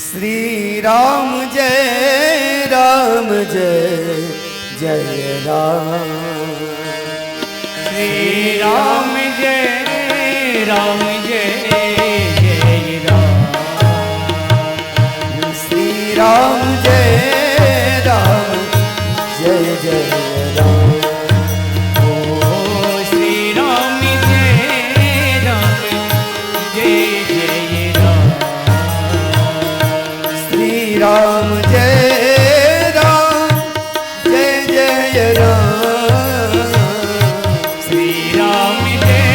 श्री राम जय राम जय जय राम। श्री राम जय राम जय जय राम। श्री राम जय राम जय जय राम। ओ श्री राम जय राम जय जय राम। श्री राम जय राम जय जय राम। श्री राम जय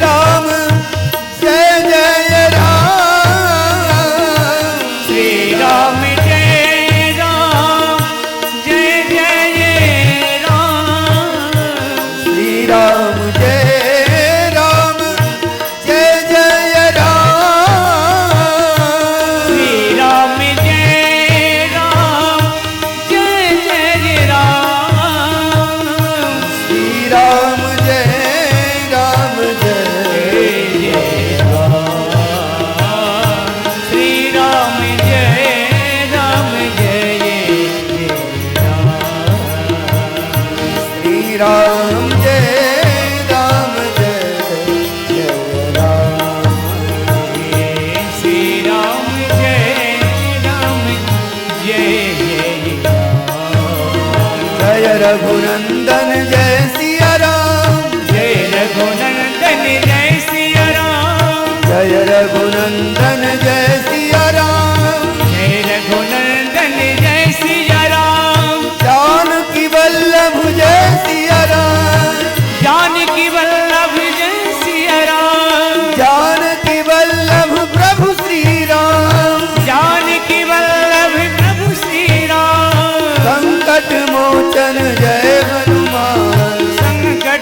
राम जय जय राम। श्री राम जय राम जय जय राम। श्री राम जय राम जय जय राम। श्री राम जय राम जय जय राम। श्री राम जय राम जय जय राम। श्री राम जय राम जय जय राम। श्री राम जय राम जय जय राम। श्री राम जय राम जय जय राम। श्री राम जय राम जय जय राम। जय रघुनंदन जय सिया राम। जय रघुनंदन जय सिया राम। जय रघुनंदन जय सिया राम। जय रघुनंदन जय सिया राम। जानकी वल्लभ जय सिया राम। जानकी वल्लभ जय सिया राम। जानकी वल्लभ प्रभु श्री राम। जानकी वल्लभ प्रभु श्री राम। संकट मोचन जय हनुमान। संकट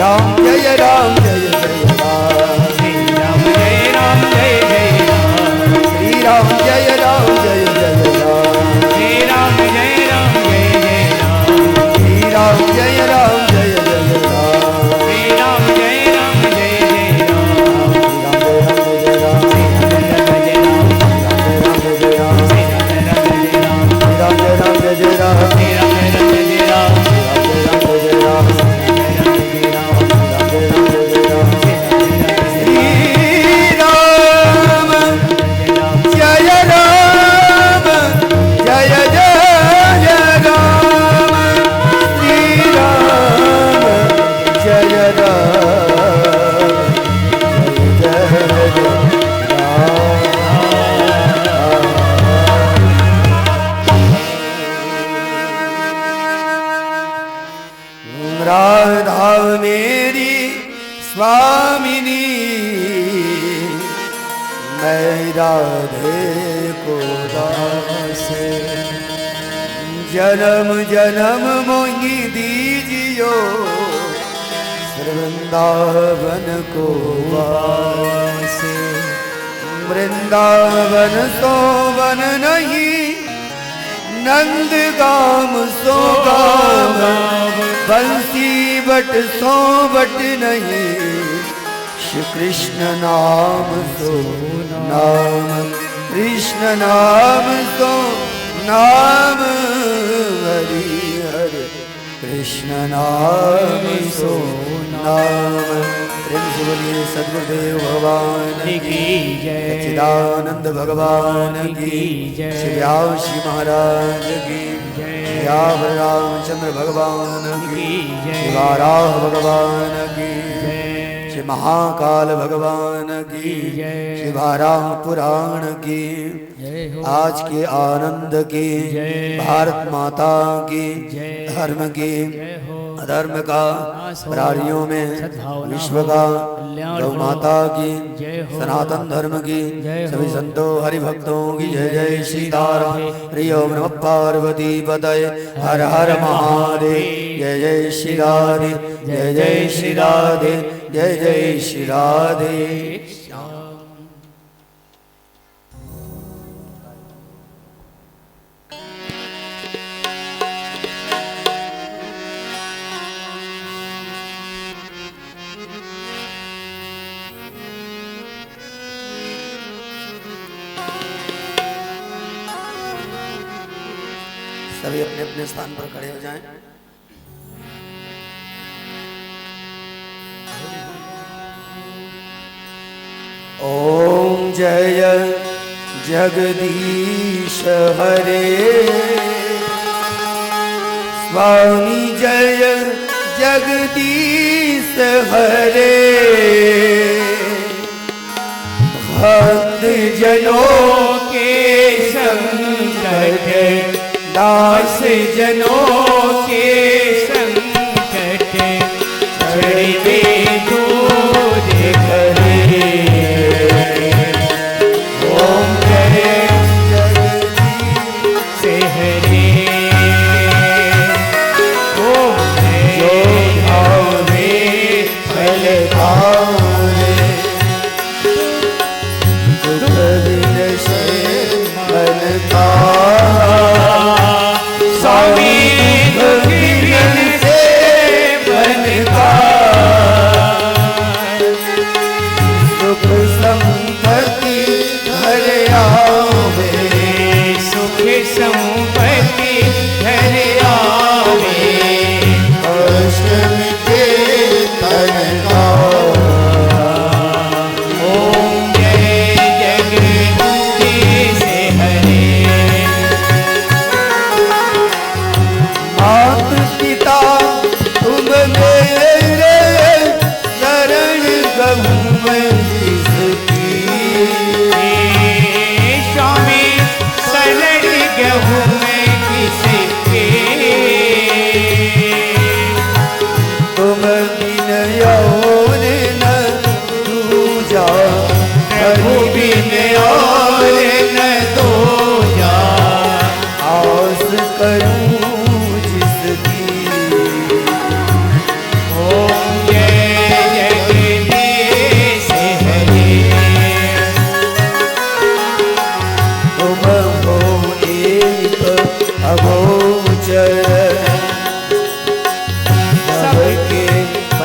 राम जय राम जय जय राम श्री राम जय राम जय जय राम श्री राम जय राम जय जय राम श्री राम जय राम जय जय राम श्री राम जय राम जय जय राम श्री राम जय राम जय जय राम श्री राम जय राम जय राम श्री राम जय राम जय जय राम श्री राम जय राम जय जय राम श्री राम जय राम जय जय राम राधा मेरी स्वामिनी मैं राधे को दास जन्म जन्म मोही दीजियो वृंदावन को वास वृंदावन सो वन नहीं नंद गाम सो गाम बंसी बट सो बट नहीं श्री कृष्ण नाम सो नाम कृष्ण नाम सो नाम हरि हरि कृष्ण नाम सो नाम प्रेम से बोलिए सद्गुरुदेव भगवान की जय सच्चिदानंद भगवान की जय श्री व्यासी महाराज की जय श्री रामचंद्र भगवान की की जय श्री वाराह भगवान की जय श्री महाकाल भगवान की जय श्री वाराह पुराण की जय हो आज के आनंद की जय भारत माता की जय धर्म की जय हो अधर्म का प्राणियों में सद्भावना विश्व हो, का कल्याण गौ हो, माता की जय हो सनातन धर्म की जय सभी हो, संतों हरि भक्तों की जय जय सीताराम हरि ओम नमः पार्वती पतये हर हर महादेव जय जय श्री राधे जय जय श्री राधे जय जय श्री राधे सभी अपने अपने स्थान पर खड़े हो जाएं। ओम जय जगदीश हरे स्वामी जय जगदीश हरे भक्त जनों के संकट दास जनों के संकट छड़िवे दूर करे ओम जय जगदीश हरे ओम जय भावे फल भावे दुख विनशे मन का स्वामी दुख विनशे मन का सुख संपत्ति घर आवे सुख संपत्ति घर आवे कष्ट मिटे तन का ओम जय जगदीश हरे मात पिता तुम मेरे शरण गहूँ जिसकी स्वामी शरण गहूँ में किसके तुम बिन और न दूजा प्रभु बिन और न दूजा आस करूं जिसकी ओम जय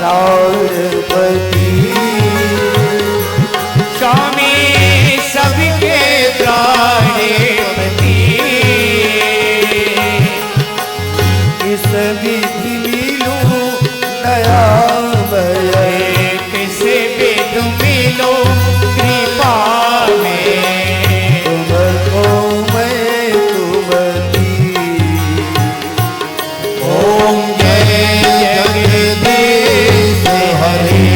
प्राणपति स्वामी सबके प्राणपति किस विधि मिलूं दयामय किसे विधि मिलो कृपा में तुमको मैं तुमकी ओम जय जगदीश हरे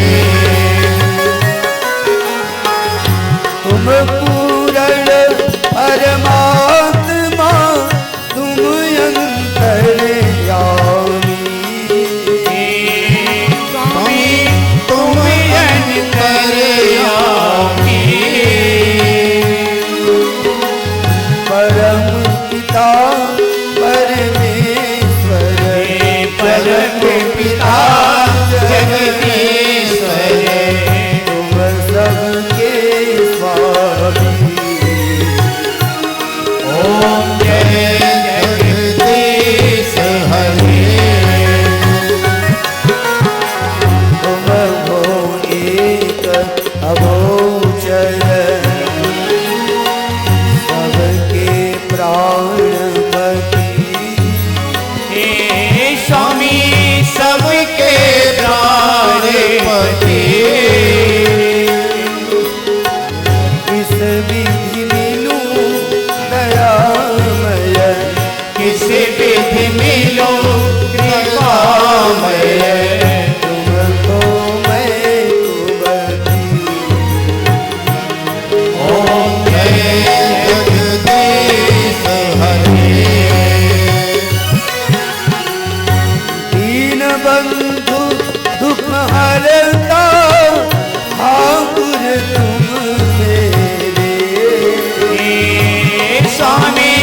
तुम पूर्ण परमात्मा तुम अंतर्यामी स्वामी तुम अंतर्यामी परम पिता परमेश्वर परम पिता जगदीश्वर तुम सबके स्वामी ओम जय जगदीश हरे तुम हो एक अगोचर सबके प्राणपति हे स्वामी सबके प्राणपति किस विधि मिलूं दयामय किसे विधि मिलो कृपामय तुमको मैं तुमकी ओम जय जगदीश हरे दीन बंधु दुख हरता ठाकुर तुम मेरे हे स्वामी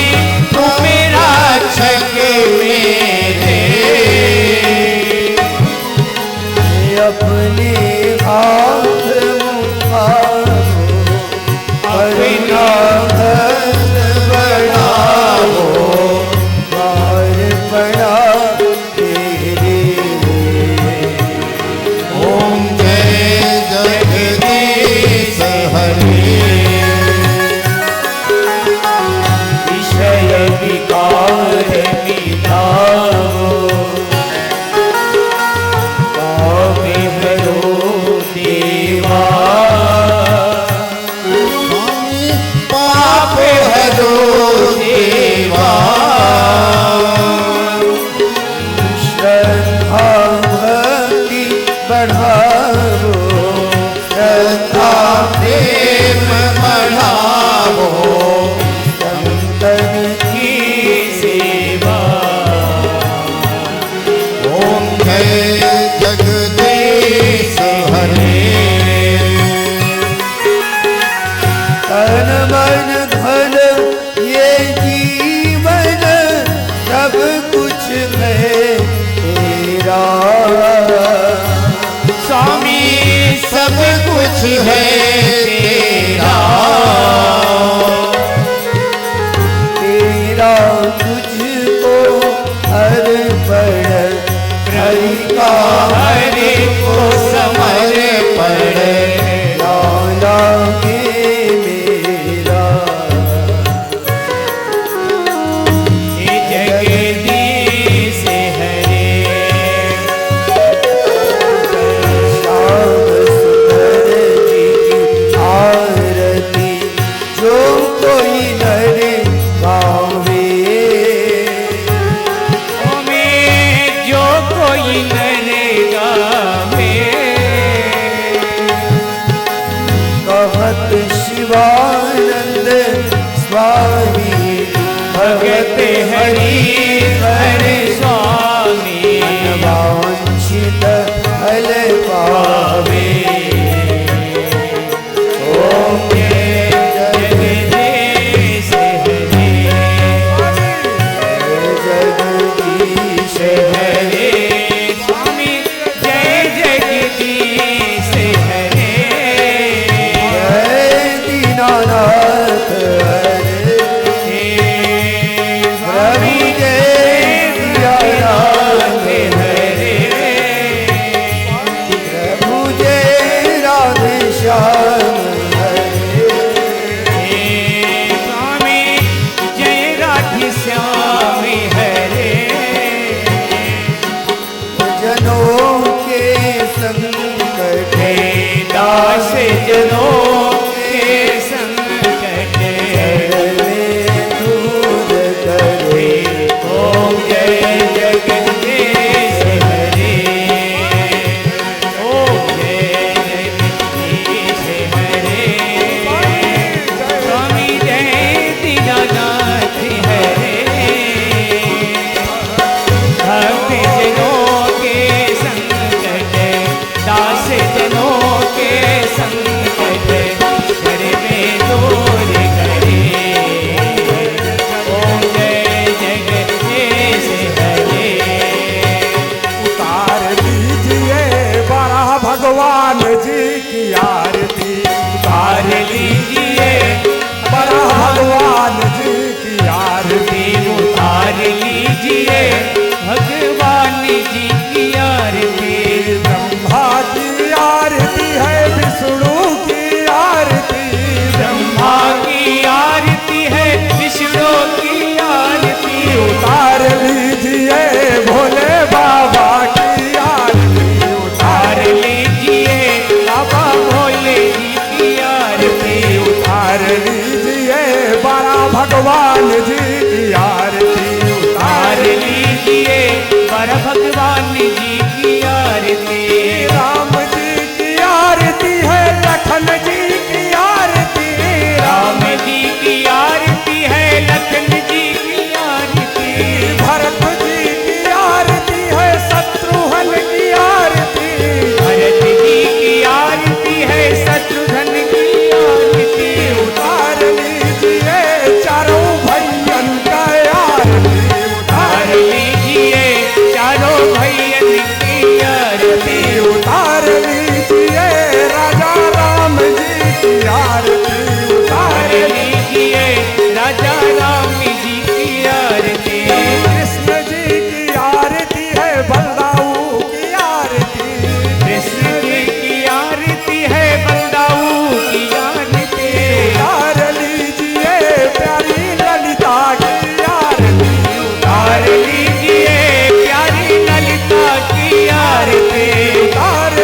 तुम रक्षक मेरे अपने हाथ उठाओ अपना घर बढ़ाओ बार पड़ा तेरे ओम जय जगदीश हरे विषय विकार मिटाओ पापे भरो देवा पाप हरो देवा श्रद्धा भक्ति बढ़ाओ श्रद्धा प्रेम बढ़ावो संतन की सेवा ओम जय जगदीश हरे तन मन धन ये जीवन सब कुछ है तेरा स्वामी सब कुछ है तेरा तेरा तुझको अर्पण हरि का हरि को समर्पण लाला के मेरा हे जगदीश हरे श्याम सुंदर जी की आरती जो कोई नर गावे में जो कोई नरेगा में कहत शिवानंद स्वामी भगत हरि हरि स्वामी वांछित फल पावे ओम जय जगदीश हरे जगदीश हरे स्वामी जय जगदीश हरे जय दीनानाथ हरे प्रभु जय दीनानाथ के संकट दास जनों के संकट दूर करे। ओम जय जगदीश हरे। ओम जय जगदीश हरे। स्वामी जय दीनानाथ हरे। भक्त जनों के संकट दास जनों के संकट घर में दूर करे। ओम जय जगदीश हरे। उतार लीजिए बड़ा भगवान जी की आरती। उतार लीजिए बड़ा भगवान जी की आरती। उतार लीजिए भगवान जी की आरती। ब्रह्मा की आरती है, विष्णु की आरती। ब्रह्मा की आरती है, विष्णु की आरती। उतार लीजिए भोले बाबा की आरती। उतार लीजिए बाबा भोले जी की आरती। उतार लीजिए बड़ा भगवान जी की आरती। उतार लीजिए पर भगवान जी की आरती। राम जी की आरती है, लखन जी की आरती। राम जी की आरती है, लखन जी की आरती। भरत जी की आरती है, शत्रुघ्न की आरती। भरत जी की आरती है, शत्रुघ्न की आरती। उतार लीजिए चारों भैयन का आरती। उतार लीजिए चारों भैयन की आरती। उतार लीजिए राजा राम जी की आरती। उतार लीजिए राजा राम जी की आरती। कृष्ण जी की आरती है, बलदाऊ की आरती। कृष्ण जी की आरती है, बलदाऊ की आरती। उतार लीजिए प्यारी ललिता की आरती। उतार लीजिए प्यारी ललिता की आरती। उतार